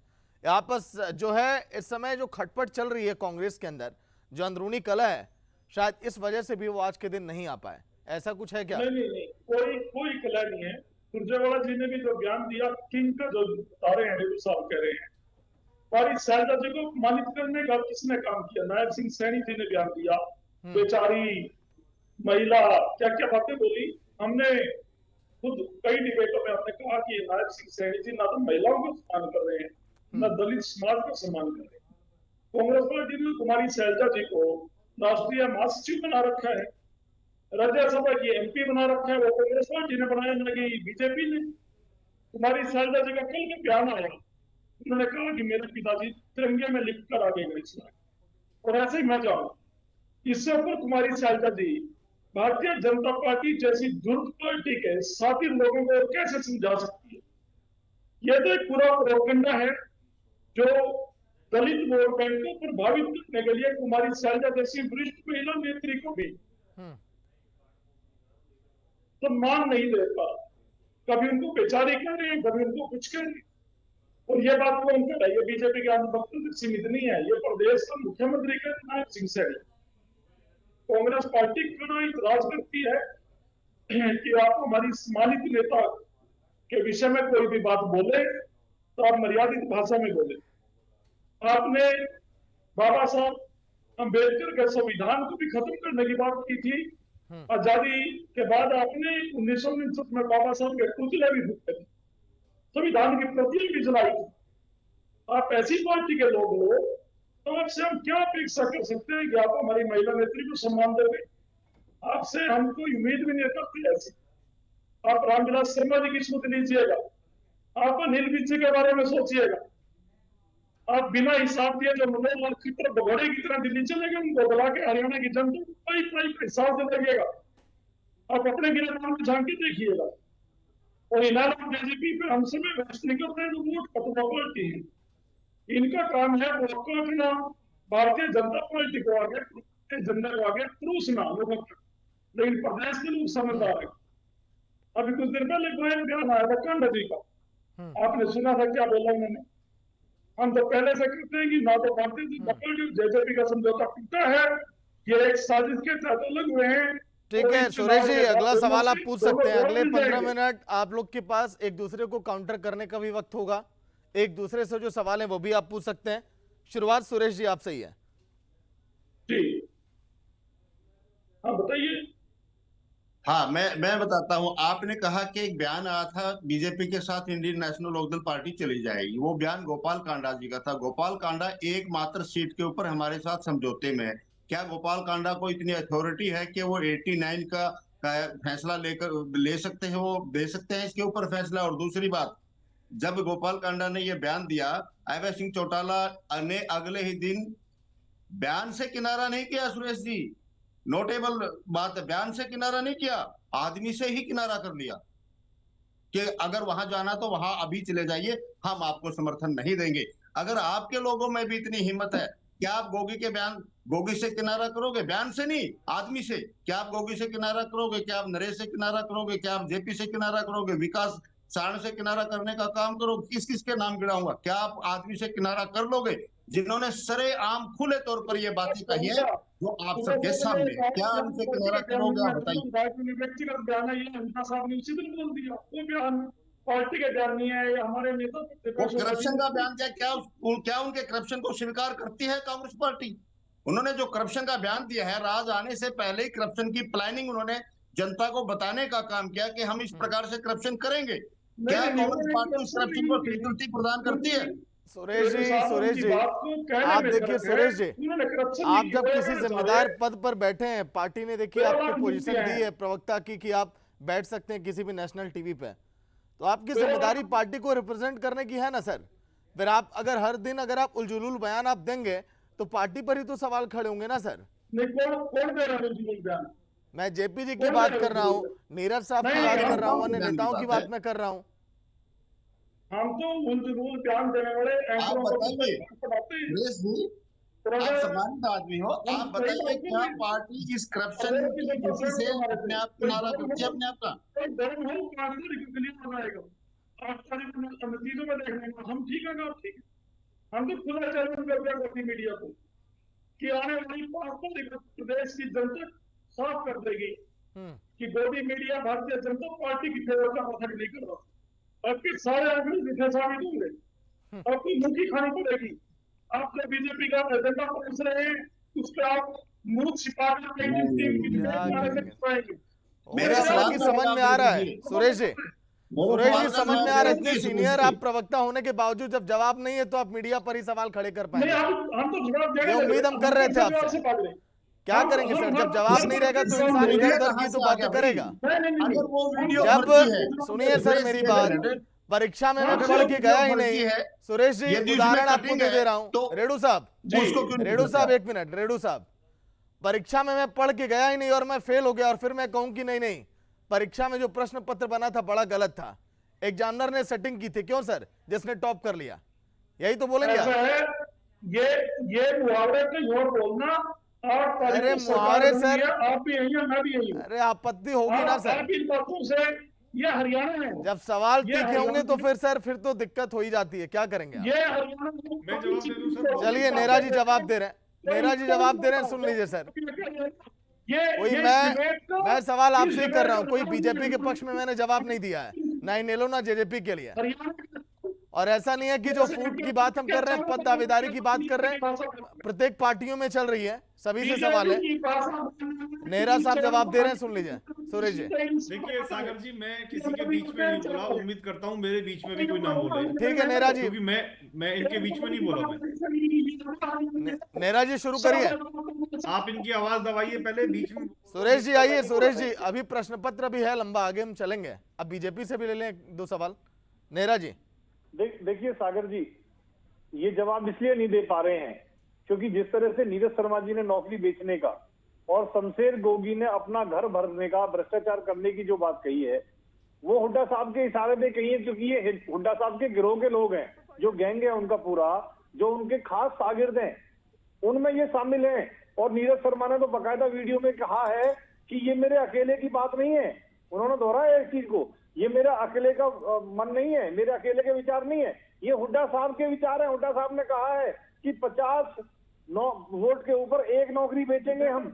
आपस जो है इस समय जो खटपट चल रही है कांग्रेस के अंदर, जो अंदरूनी कलह है, शायद इस वजह से भी वो आज के दिन नहीं आ पाए। ऐसा कुछ है क्या? नहीं, कोई कलह नहीं है। सुरजेवाला जी ने भी जो बयान दिया, किंग का जो बता रहे हैं, रेडू साहब कह रहे हैं, हमारी शैलजा जी को अपमानित करने का किसने काम किया? नायब सिंह सैनी जी ने बयान दिया, बेचारी महिला क्या क्या बातें बोली। हमने खुद कई डिबेटों में हमने कहा कि नायब सिंह सैनी जी ना तो महिलाओं को सम्मान कर रहे हैं, न दलित समाज को सम्मान कर रहे हैं। कांग्रेस पार्टी ने कुमारी शैलजा जी को राष्ट्रीय महासचिव बना रखा है, राज्यसभा की एमपी बना रखा है, वो कांग्रेस पार्टी ने बनाया, न कि बीजेपी ने। कुमारी शैलजा जी का कल में बयान आया, उन्होंने कहा कि मेरे पिताजी तिरंगे में लिख कर आगे गए और ऐसे ही मैं जाऊं। इससे ऊपर कुमारी शैलजा जी भारतीय जनता पार्टी जैसी दुर्द पार्टी के साथी लोगों को कैसे समझा सकती है? यह तो एक पूरा प्रोपेगेंडा है जो दलित वोट बैंक को प्रभावित करने के लिए कुमारी शैलजा जैसी वरिष्ठ महिला नेत्री को भी सम्मान नहीं देता। कभी उनको बेचारी कह रहे हैं, कभी उनको कुछ कह रहे हैं। और ये बात कौन कर रहा है? ये बीजेपी के वक्तव्य सीमित नहीं है, ये प्रदेश का मुख्यमंत्री का नायब सिंह सैनी। कांग्रेस पार्टी क्यों इतराज करती है कि आप हमारी सम्मानित नेता के विषय में कोई भी बात बोले तो आप मर्यादित भाषा में बोले। आपने बाबा साहब अम्बेडकर के संविधान को भी खत्म करने की बात की थी। आजादी के बाद आपने 1969 में बाबा साहब के पुतले भी फूके थे, संविधान की प्रतियां भी जलाई थी। आप ऐसी पार्टी के लोग हो तो आपसे हम क्या अपेक्षा कर सकते हैं कि आप हमारी महिला नेत्री को सम्मान देंगे? आपसे हम कोई उम्मीद भी नहीं करते ऐसी। आप रामविलास शर्मा जी की सोच लीजिएगा, आप अनिल विज के बारे में सोचिएगा। आप बिना हिसाब दिए जो मनोहर की तरह भगोड़े की तरह दिल्ली चले गए, उनको बुला के हरियाणा की जनता को पाई हिसाब दे लगेगा। आप अपने गिरफ्तार में झांक के देखिएगा। और इनाम बीजेपी पे हमसे में बहस नहीं करते हैं, तो वोट खत्म पार्टी है। इनका काम है वोट काटना, भारतीय जनता पार्टी को आगे, जनता को आगे परोसना लोगों का। लेकिन प्रदेश के लोग समझदार है। अभी कुछ दिन पहले बयान आया था कांडा जी का, आपने सुना था क्या बोला उन्होंने? हम तो पहले से कहते हैं कि ना तो भारतीय जनता पार्टी और जेजेपी का समझौता टूटा है, ये एक साजिश के तहत अलग हुए हैं। ठीक है सुरेश जी, अगला सवाल आप पूछ सकते हैं। अगले 15 मिनट आप लोग के पास एक दूसरे को काउंटर करने का भी वक्त होगा। एक दूसरे से जो सवाल है वो भी आप पूछ सकते हैं। शुरुआत सुरेश जी आपसे ही है। जी हाँ बताइए। हाँ, मैं बताता हूँ। आपने कहा कि एक बयान आया था बीजेपी के साथ इंडियन नेशनल लोकदल पार्टी चली जाएगी। वो बयान गोपाल कांडा जी का था। गोपाल कांडा एकमात्र सीट के ऊपर हमारे साथ समझौते में है। क्या गोपाल कांडा को इतनी अथॉरिटी है कि वो 89 का फैसला ले सकते हैं, वो दे सकते हैं इसके ऊपर फैसला? और दूसरी बात, जब गोपाल कांडा ने ये बयान दिया, अभय सिंह चौटाला ने अगले ही दिन बयान से किनारा नहीं किया। सुरेश जी, नोटेबल बात है, बयान से किनारा नहीं किया, आदमी से ही किनारा कर लिया। कि अगर वहां जाना तो वहां अभी चले जाइए, हम आपको समर्थन नहीं देंगे। अगर आपके लोगों में भी इतनी हिम्मत है, क्या आप गोगी से किनारा करोगे? बयान से नहीं, आदमी से। क्या आप गोगी से किनारा करोगे? क्या आप नरेश से किनारा करोगे? क्या आप जेपी से किनारा करोगे? विकास सारण से किनारा करने का काम करोगे? किस किस के नाम गिराऊंगा? क्या आप आदमी से किनारा कर लोगे जिन्होंने सरेआम खुले तौर पर ये बातें कही है जो आप सबके सामने है? क्या उनसे किनारा करोगे? आप बताइए। व्यक्तिगत बयान है, ये अमिता साहब ने उसी दिन बोल दिया। वो बयान पार्टी के बयान नहीं है, ये हमारे नेता वो करप्शन का बयान क्या उनके करप्शन को स्वीकार करती है कांग्रेस पार्टी? उन्होंने जो करप्शन का बयान दिया है, राज आने से पहले ही करप्शन की प्लानिंग उन्होंने जनता को बताने का काम किया कि हम इस प्रकार से करप्शन करेंगे। क्या कांग्रेस पार्टी इस करप्शन को स्वीकृति प्रदान करती है? सुरेश जी, आप देखिए सुरेश जी, आप जब किसी जिम्मेदार पद पर बैठे हैं, पार्टी ने देखिए आपको पोजीशन दी है प्रवक्ता की कि आप बैठ सकते हैं किसी भी नेशनल टीवी पे, तो आपकी जिम्मेदारी पार्टी को रिप्रेजेंट करने की है ना सर। फिर आप अगर हर दिन अगर आप उलझुलूल बयान आप देंगे तो पार्टी पर ही तो सवाल खड़े होंगे ना सर। मैं जेपी जी की बात कर रहा हूँ, नीरज साहब की बात कर रहा हूँ, अन्य नेताओं की बात मैं कर रहा हूँ। हम तो उलझुल बयान देने वाले आप बताइए, आप सम्मानित आदमी हो, आप बताइए क्या पार्टी इस करप्शन की किसी से अपने आप किनारा करती है? अपने आप का नतीजों में देखने का हम ठीक है ना? आप ठीक है, हम तो खुला चैलेंज कर दिया करती मीडिया को कि आने वाली 5 तारीख प्रदेश की जनता साफ कर देगी कि गोदी मीडिया भारतीय जनता पार्टी की फेवर का मसला नहीं कर रहा। आपके सारे आंकड़े जितने साबित होंगे, आपकी मुखी खानी पड़ेगी। आप जो बीजेपी का एजेंडा पहुंच रहे हैं उस पर आप मुंह छिपा कर मेरे सवाल की समझ में आ रहा है सुरेश जी, समझ में आ रहा है। इतने सीनियर आप प्रवक्ता होने के बावजूद जब जवाब नहीं है तो आप मीडिया पर ही सवाल खड़े कर पाएंगे। हम तो जवाब देंगे, ये उम्मीद हम कर रहे थे आपसे। क्या करेंगे सर, जब जवाब नहीं रहेगा तो इंसान इधर उधर की तो बातें करेगा। जब सुनिए सर मेरी बात, परीक्षा में मैं पढ़ के गया ही नहीं। सुरेश जी उदाहरण आपको दे रहा हूँ। रेडू साहब एक मिनट, रेडू साहब, परीक्षा में मैं पढ़ के गया ही नहीं और मैं फेल हो गया और फिर मैं कहूं कि नहीं परीक्षा में जो प्रश्न पत्र बना था बड़ा गलत था, एग्जामिनर ने सेटिंग की थी, क्यों सर, जिसने टॉप कर लिया, यही तो बोलेंगे आप? ये मुहावरे को बोलना। अरे मुहावरे सर, आप भी यही है, मैं भी यही हूं। अरे आपत्ति होगी ना सर, इन बातों से ये हरियाणा है। जब सवाल तीखे होंगे तो फिर सर फिर तो दिक्कत हो ही जाती है। क्या करेंगे आप? ये हरियाणा। चलिए नेरा जी जवाब दे रहे हैं, सुन लीजिए सर। कोई मैं सवाल आपसे कर रहा हूँ, कोई बीजेपी के पक्ष में मैंने जवाब नहीं दिया है, ना इनेलो ना जेजेपी के लिए। और ऐसा नहीं है कि जो फूट की बात हम कर रहे हैं, पद दावेदारी की बात कर रहे हैं, प्रत्येक पार्टियों में चल रही है, सभी से सवाल है। नेहरा साहब जवाब दे रहे हैं, सुन लीजिए सुरेश जी। देखिए सागर जी, मैं किसी के बीच में नहीं बोला, उम्मीद करता हूँ मेरे बीच में भी कोई ना बोले। ठीक है नेहरा जी, क्योंकि मैं इनके बीच में नहीं बोला। मैं नेहरा जी शुरू करिए, आप इनकी आवाज दबाइए पहले, बीच में। सुरेश जी आइए। सुरेश जी अभी प्रश्न पत्र भी है लंबा, आगे हम चलेंगे, अब बीजेपी से भी ले लें 2 सवाल। नेहरा जी देखिए सागर जी, ये जवाब इसलिए नहीं दे पा रहे हैं क्योंकि जिस तरह से नीरज शर्मा जी ने नौकरी बेचने का और शमशेर गोगी ने अपना घर भरने का, भ्रष्टाचार करने की जो बात कही है, वो हुड्डा साहब के इशारे पे कही है, क्योंकि ये हुड्डा साहब के गिरोह के लोग हैं, जो गैंग है उनका पूरा, जो उनके खास शागिर्द हैं, उनमें ये शामिल हैं। और नीरज शर्मा ने तो बाकायदा वीडियो में कहा है कि ये मेरे अकेले की बात नहीं है, उन्होंने दोहराया इस चीज को, ये मेरा अकेले का मन नहीं है, मेरे अकेले के विचार नहीं है, ये हुड्डा साहब के विचार है। हुड्डा साहब ने कहा है कि 50 वोट के ऊपर 1 नौकरी बेचेंगे हम,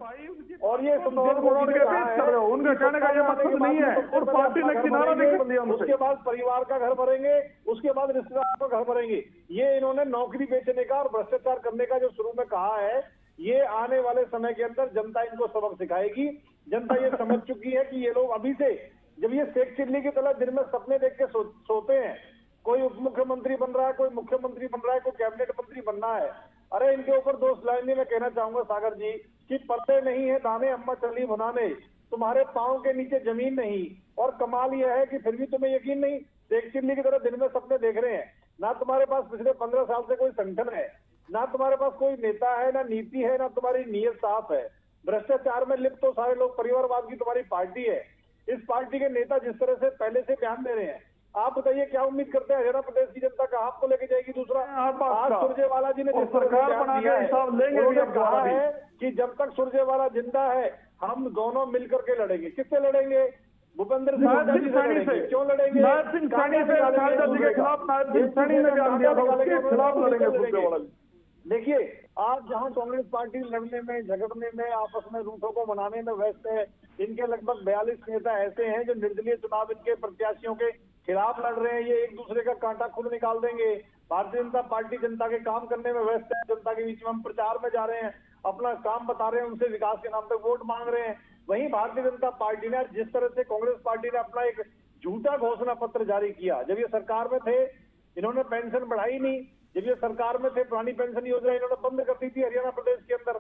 और ये उनका कहने का ये मकसद नहीं है, और पार्टी ने किनारा नहीं कर लिया। उसके बाद परिवार का घर भरेंगे, उसके बाद रिश्तेदार का घर भरेंगे, ये इन्होंने नौकरी बेचने का और भ्रष्टाचार करने का जो शुरू में कहा है, ये आने वाले समय के अंदर जनता इनको सबक सिखाएगी। जनता ये समझ चुकी है कि ये लोग अभी से, जब ये शेख चिल्ली की तरह दिन में सपने देख के सोते हैं, कोई उप मुख्यमंत्री बन रहा है, कोई मुख्यमंत्री बन रहा है, कोई कैबिनेट मंत्री बनना है, अरे इनके ऊपर 2 लाइनें मैं कहना चाहूंगा सागर जी कि पत्ते नहीं है दाने अम्मा चली बनाने, तुम्हारे पांव के नीचे जमीन नहीं। और कमाल यह है कि फिर भी तुम्हें यकीन नहीं, शेख चिल्ली की तरह दिन में सपने देख रहे हैं। ना तुम्हारे पास पिछले 15 साल से कोई संगठन है, ना तुम्हारे पास कोई नेता है, ना नीति है, ना तुम्हारी नीयत साफ है। भ्रष्टाचार में लिप्त तो सारे लोग, परिवारवाद की तुम्हारी पार्टी है। इस पार्टी के नेता जिस तरह से पहले से बयान दे रहे हैं आप बताइए क्या उम्मीद करते हैं हरियाणा प्रदेश की जनता का आपको लेके जाएगी? दूसरा, आज सुरजेवाला जी ने जिस सरकार बना के हिसाब लेंगे, उन्होंने कहा है कि जब तक सुरजेवाला जिंदा है हम दोनों मिलकर के लड़ेंगे। किससे लड़ेंगे? भूपेंद्र सिंह हुड्डा जी से लड़ेंगे। क्यों लड़ेंगे? नायब सिंह सैनी से शैलजा जी के खिलाफ नायब सिंह सैनी ने बयान दिया था, उसके खिलाफ लड़ेंगे सुरजेवाला जी। देखिए, आज जहां कांग्रेस पार्टी लड़ने में, झगड़ने में, आपस में रूठों को मनाने में व्यस्त है, इनके लगभग 42 नेता ऐसे हैं जो निर्दलीय चुनाव इनके प्रत्याशियों के खिलाफ लड़ रहे हैं। ये एक दूसरे का कांटा खुद निकाल देंगे। भारतीय जनता पार्टी जनता के काम करने में व्यस्त है। जनता के बीच में हम प्रचार में जा रहे हैं, अपना काम बता रहे हैं, उनसे विकास के नाम पे वोट मांग रहे हैं। वहीं भारतीय जनता पार्टी ने जिस तरह से कांग्रेस पार्टी ने अपना एक झूठा घोषणा पत्र जारी किया, जब ये सरकार में थे इन्होंने पेंशन बढ़ाई नहीं, जब ये सरकार में थे पुरानी पेंशन योजना इन्होंने बंद कर दी थी। हरियाणा प्रदेश के अंदर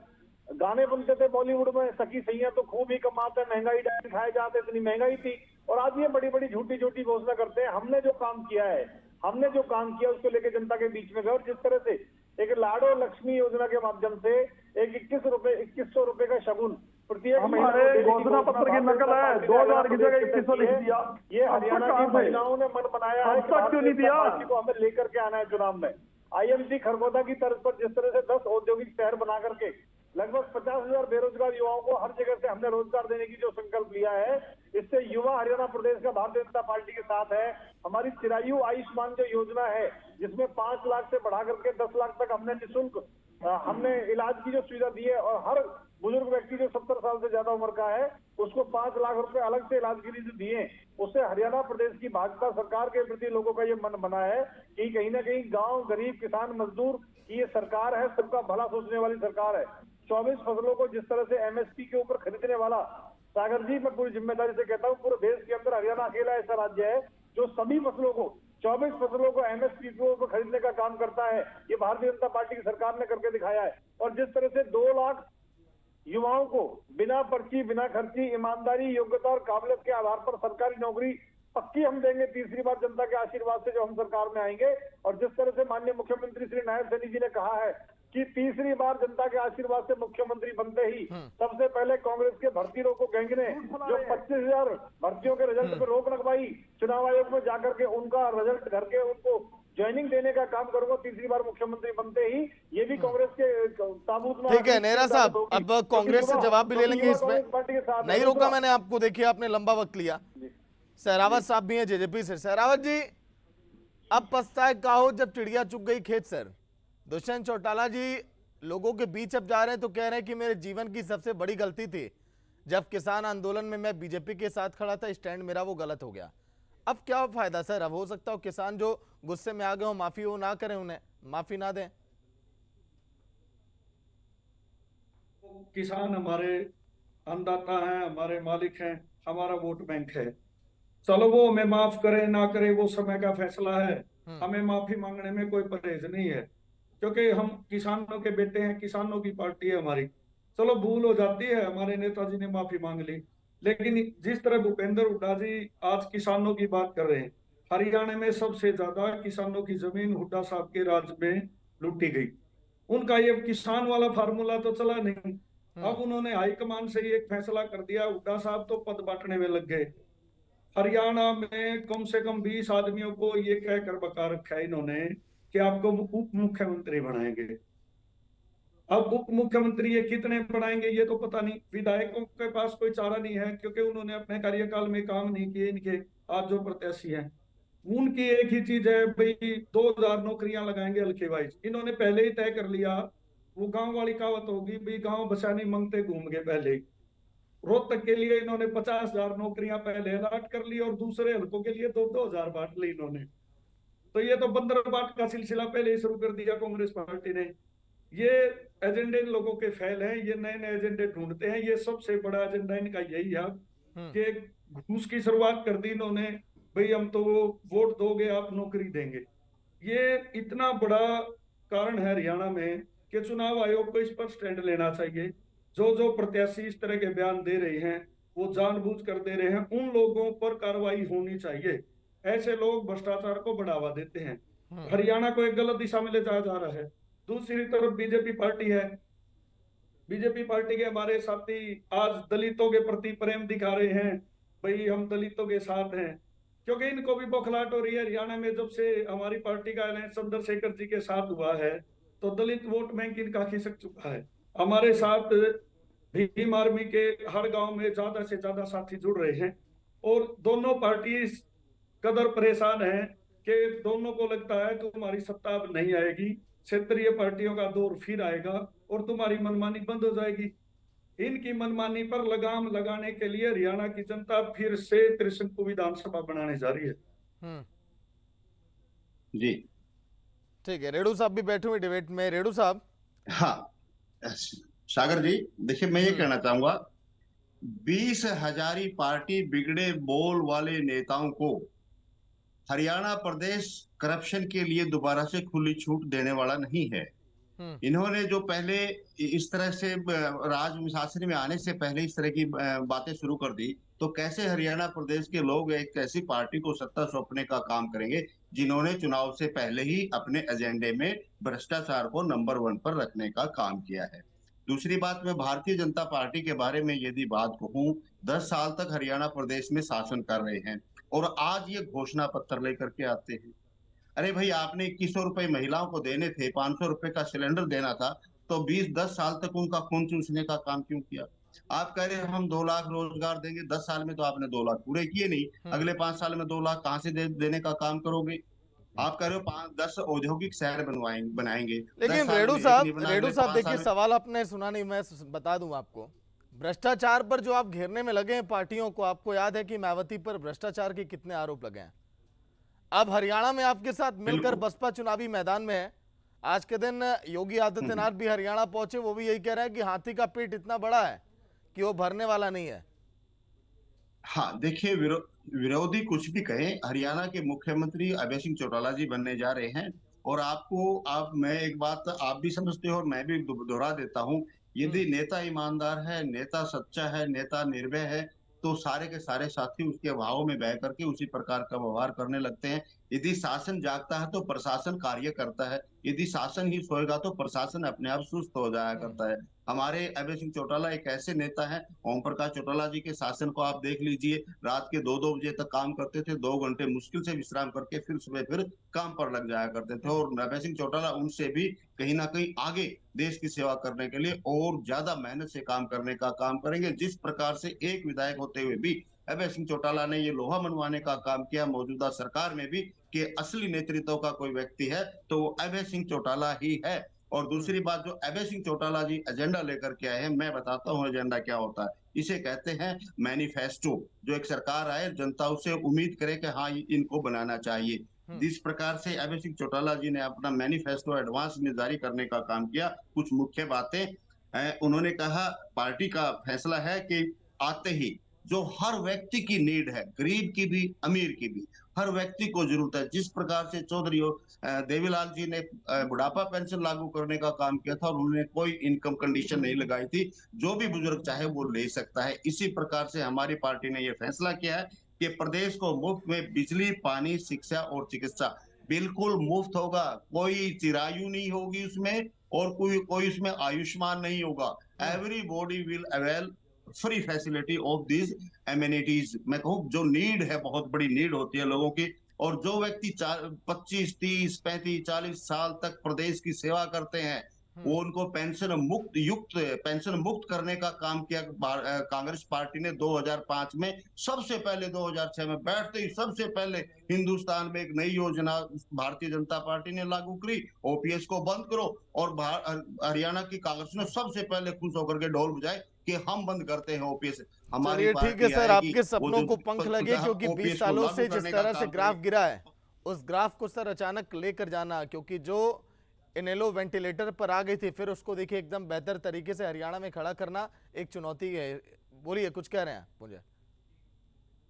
गाने बनते थे बॉलीवुड में, सखी सैया तो खूब ही कमाते, महंगाई डायन खाए जाते, इतनी महंगाई थी। और आज ये बड़ी बड़ी झूठी झूठी घोषणा करते हैं। हमने जो काम किया उसको लेकर जनता के बीच में गए। और जिस तरह से एक लाडो लक्ष्मी योजना के माध्यम से एक 2100 रुपए का शगुन प्रत्येक हमारे घोषणा पत्र की नकल है, 2000 की जगह 2100 लिख दिया। ये हरियाणा की महिलाओं ने मन बनाया है अब तक क्यों नहीं दिया? को हमें लेकर के आना है चुनाव में। आईएमसी खरगोदा की तर्ज पर जिस तरह से 10 औद्योगिक शहर बना करके लगभग 50,000 बेरोजगार युवाओं को हर जगह से हमने रोजगार देने की जो संकल्प लिया है, इससे युवा हरियाणा प्रदेश का भारतीय जनता पार्टी के साथ है। हमारी चिरायु आयुष्मान जो योजना है, जिसमें 5 लाख से बढ़ा करके 10 लाख तक हमने निःशुल्क हमने इलाज की जो सुविधा दी है, और हर बुजुर्ग व्यक्ति जो 70 साल से ज्यादा उम्र का है उसको 5 लाख रुपए अलग से इलाज के लिए जो दिए, उससे हरियाणा प्रदेश की भाजपा सरकार के प्रति लोगों का ये मन बना है कि कहीं ना कहीं गांव, गरीब, किसान, मजदूर की ये सरकार है, सबका भला सोचने वाली सरकार है। 24 फसलों को जिस तरह से एमएसपी के ऊपर खरीदने वाला, सागर जी मैं पूरी जिम्मेदारी से कहता हूँ, पूरे देश के अंदर हरियाणा अकेला ऐसा राज्य है जो सभी फसलों को 24 फसलों को एमएसपी के ऊपर खरीदने का काम करता है। ये भारतीय जनता पार्टी की सरकार ने करके दिखाया है। और जिस तरह से 2 लाख युवाओं को बिना पर्ची, बिना खर्ची, ईमानदारी, योग्यता और काबिलियत के आधार पर सरकारी नौकरी पक्की हम देंगे तीसरी बार जनता के आशीर्वाद से जो हम सरकार में आएंगे। और जिस तरह से माननीय मुख्यमंत्री श्री नायब सैनी जी ने कहा है कि तीसरी बार जनता के आशीर्वाद से मुख्यमंत्री बनते ही सबसे पहले कांग्रेस के भर्ती रोको गैंग ने जो 25,000 भर्तियों के रिजल्ट पर रोक लगवाई, चुनाव आयोग में जाकर के उनका रिजल्ट घर के उनको ज्वाइनिंग देने का काम करूंगा तीसरी बार मुख्यमंत्री बनते ही। ये भी कांग्रेस के ताबूत में। ठीक है नेहरा साहब, अब कांग्रेस से जवाब भी ले लेंगे इसमें, नहीं रोका मैंने आपको, देखिए आपने लंबा वक्त लिया। सहरावत साहब भी हैं जेजेपी से। सहरावत जी, अब पछताए काहो जब चिड़िया चुग गई खेत। सर दुष्यंत चौटाला जी लोगों के बीच अब जा रहे हैं तो कह रहे हैं कि मेरे जीवन की सबसे बड़ी गलती थी जब किसान आंदोलन में मैं बीजेपी के साथ खड़ा था, स्टैंड मेरा वो गलत हो गया। अब क्या फायदा सर? अब हो सकता हो किसान जो गुस्से में आ गए हो माफी वो ना करें, उन्हें माफी ना दें। किसान हमारे अन्नदाता हैं, हमारे मालिक हैं, हमारा वोट बैंक है। चलो वो हमें माफ करे ना करे वो समय का फैसला है। हमें माफी मांगने में कोई परहेज नहीं है, क्योंकि हम किसानों के बेटे हैं, किसानों की पार्टी है हमारी। चलो भूल हो जाती है, हमारे नेताजी ने माफी मांग ली, लेकिन जिस तरह भूपेंद्र हुड्डा जी आज किसानों की बात कर रहे हैं, हरियाणा में सबसे ज्यादा किसानों की जमीन हुड्डा साहब के राज में लूटी गई। उनका ये किसान वाला फार्मूला तो चला नहीं। अब उन्होंने हाईकमान से एक फैसला कर दिया, हुड्डा साहब तो पद बांटने में लग गए। हरियाणा में कम से कम 20 आदमियों को ये कहकर बका रखा है इन्होंने कि आपको उप मुख्यमंत्री बनाएंगे। अब उप मुख्यमंत्री ये कितने बनाएंगे ये तो पता नहीं। विधायकों के पास कोई चारा नहीं है, क्योंकि उन्होंने अपने कार्यकाल में काम नहीं किए। इनके आज जो प्रत्याशी हैं उनकी एक ही चीज है, भाई 2000 नौकरियां लगाएंगे हल्के वाइज। इन्होंने पहले ही तय कर लिया, वो गांव वाली कहावत होगी, भाई गांव बचाने मंगते घूम गए। पहले रोहतक के लिए इन्होंने 50,000 नौकरियां पहले अलॉट कर ली और दूसरे हल्कों के लिए 2-2 हजार बांट ली इन्होंने। तो ये तो बंदर बाट का सिलसिला पहले ही शुरू कर दिया कांग्रेस पार्टी ने। ये एजेंडे इन लोगों के फेल हैं, ये नए नए एजेंडे ढूंढते हैं। ये सबसे बड़ा एजेंडा इनका यही है कि घूस की शुरुआत कर दी इन्होंने, भाई हम तो वोट दोगे आप नौकरी देंगे। ये इतना बड़ा कारण है हरियाणा में कि चुनाव आयोग को इस पर स्टैंड लेना चाहिए। जो जो प्रत्याशी इस तरह के बयान दे रहे हैं वो जानबूझ कर दे रहे हैं, उन लोगों पर कार्रवाई होनी चाहिए। ऐसे लोग भ्रष्टाचार को बढ़ावा देते हैं, हरियाणा को एक गलत दिशा में ले जाया जा रहा है। दूसरी तरफ बीजेपी पार्टी है, बीजेपी पार्टी के हमारे साथी आज दलितों के प्रति प्रेम दिखा रहे हैं, भाई हम दलितों के साथ हैं। क्योंकि इनको भी बौखलाहट हो रही है। हरियाणा में जब से हमारी पार्टी का अलायंस चंद्रशेखर जी के साथ हुआ है तो दलित वोट बैंक इनका खिसक चुका है। हमारे साथ भीम आर्मी के हर गांव में ज्यादा से ज्यादा साथी जुड़ रहे हैं और दोनों पार्टी इस कदर परेशान है कि दोनों को लगता है तुम्हारी सत्ता अब नहीं आएगी, क्षेत्रीय पार्टियों का दौर फिर आएगा और तुम्हारी मनमानी बंद हो जाएगी। इनकी मनमानी पर लगाम लगाने के लिए हरियाणा की जनता फिर से त्रिशंकु विधानसभा बनाने जा रही है। जी ठीक है, रेडू साहब भी बैठे हुए डिबेट में। रेडू साहब। हाँ सागर जी, देखिए मैं ये कहना चाहूंगा, 20 हजारी पार्टी बिगड़े बोल वाले नेताओं को हरियाणा प्रदेश करप्शन के लिए दोबारा से खुली छूट देने वाला नहीं है। इन्होंने जो पहले इस तरह से राज शासन में आने से पहले इस तरह की बातें शुरू कर दी, तो कैसे हरियाणा प्रदेश के लोग एक ऐसी पार्टी को सत्ता सौंपने का काम करेंगे जिन्होंने चुनाव से पहले ही अपने एजेंडे में भ्रष्टाचार को नंबर 1 पर रखने का काम किया है। दूसरी बात, मैं भारतीय जनता पार्टी के बारे में यदि बात कहूं, 10 साल तक हरियाणा प्रदेश में शासन कर रहे हैं और आज ये घोषणा पत्र लेकर के आते हैं। अरे भाई, आपने 2100 रुपए महिलाओं को देने थे, 500 रुपए का सिलेंडर देना था, तो 20-10 साल तक उनका खून चूसने का काम क्यों किया? आप कह रहे हैं हम 2 लाख रोजगार देंगे, 10 साल में तो आपने 2 लाख पूरे किए नहीं। अगले 5 साल में 2 लाख कहां से देने का काम करोगे? आप कह रहे हो 5-10 औद्योगिक शहर बनाएंगे। लेकिन रेडू साहब देखिए, सवाल आपने सुना नहीं, मैं बता दूं आपको। भ्रष्टाचार पर जो आप घेरने में लगे हैं पार्टियों को, आपको याद है कि मायावती पर भ्रष्टाचार के कितने आरोप लगे हैं। अब हरियाणा में आपके साथ मिलकर बसपा चुनावी मैदान में है। आज के दिन योगी आदित्यनाथ भी हरियाणा पहुंचे, वो भी यही कह रहे हैं कि हाथी का पेट इतना बड़ा है कि वो भरने वाला नहीं है। हाँ देखिए, विरोधी कुछ भी कहें, हरियाणा के मुख्यमंत्री अभय सिंह चौटाला जी बनने जा रहे हैं। और मैं एक बात आप भी समझते हो और मैं भी दोहरा देता हूं, यदि नेता ईमानदार है, नेता सच्चा है, नेता निर्भय है, तो सारे के सारे साथी उसके भाव में बह करके उसी प्रकार का व्यवहार करने लगते हैं। यदि शासन जागता है तो प्रशासन कार्य करता है, यदि शासन ही सोएगा तो प्रशासन अपने आप सुस्त हो जाया करता है। हमारे अभय सिंह चौटाला एक ऐसे नेता हैं, ओम प्रकाश चौटाला जी के शासन को आप देख लीजिए, रात के 2-2 बजे तक काम करते थे, 2 घंटे मुश्किल से विश्राम करके फिर सुबह फिर काम पर लग जाया करते थे। और अभय सिंह चौटाला उनसे भी कहीं ना कहीं आगे देश की सेवा करने के लिए और ज्यादा मेहनत से काम करने का काम करेंगे। जिस प्रकार से एक विधायक होते हुए भी अभय सिंह चौटाला ने ये लोहा मनवाने का काम किया मौजूदा सरकार में भी कि असली नेतृत्व का कोई व्यक्ति है तो वो अभय सिंह चौटाला ही है। और दूसरी बात, जो अभय सिंह चौटाला जी एजेंडा लेकर के आए हैं, मैं बताता हूँ एजेंडा क्या होता है। इसे कहते हैं मैनिफेस्टो। जो एक सरकार आए, जनता उससे उम्मीद करे कि हाँ इनको बनाना चाहिए। जिस प्रकार से अभय सिंह चौटाला जी ने अपना मैनिफेस्टो एडवांस में जारी करने का काम किया, कुछ मुख्य बातें उन्होंने कहा, पार्टी का फैसला है कि आते ही जो हर व्यक्ति की नीड है, गरीब की भी अमीर की भी, हर व्यक्ति को जरूरत है। जिस प्रकार से चौधरी देवीलाल जी ने बुढ़ापा पेंशन लागू करने का काम किया था और उन्होंने कोई इनकम कंडीशन नहीं लगाई थी, जो भी बुजुर्ग चाहे वो ले सकता है। इसी प्रकार से हमारी पार्टी ने यह फैसला किया है कि प्रदेश को मुफ्त में बिजली, पानी, शिक्षा और चिकित्सा बिल्कुल मुफ्त होगा। कोई चिरायु नहीं होगी उसमें और कोई उसमें आयुष्मान नहीं होगा। Everybody will avail free facility of this amenities. मैं कहूँ जो नीड है, बहुत बड़ी नीड होती है लोगों की, और जो व्यक्ति 25, 30, 35, 40 साल तक प्रदेश की सेवा करते हैं वो उनको पेंशन मुक्त करने का काम किया कांग्रेस पार्टी ने 2005 में। सबसे पहले 2006 में बैठते ही सबसे पहले हिंदुस्तान में एक नई योजना भारतीय जनता पार्टी ने लागू करी, ओपीएस को बंद करो। और हरियाणा की कांग्रेस ने सबसे पहले खुश होकर के ढोल बजाए कि हम बंद करते हैं ओपीएस। हमारी ठीक है सर, आपके सपनों को पंख लगे, क्योंकि 20 सालों से जिस तरह से ग्राफ गिरा है, उस ग्राफ को सर अचानक लेकर जाना, क्योंकि जो इनेलो वेंटिलेटर पर आ गई थी, फिर उसको देखिए एकदम बेहतर तरीके से हरियाणा में खड़ा करना एक चुनौती है। बोलिए, कुछ कह रहे हैं मुझे।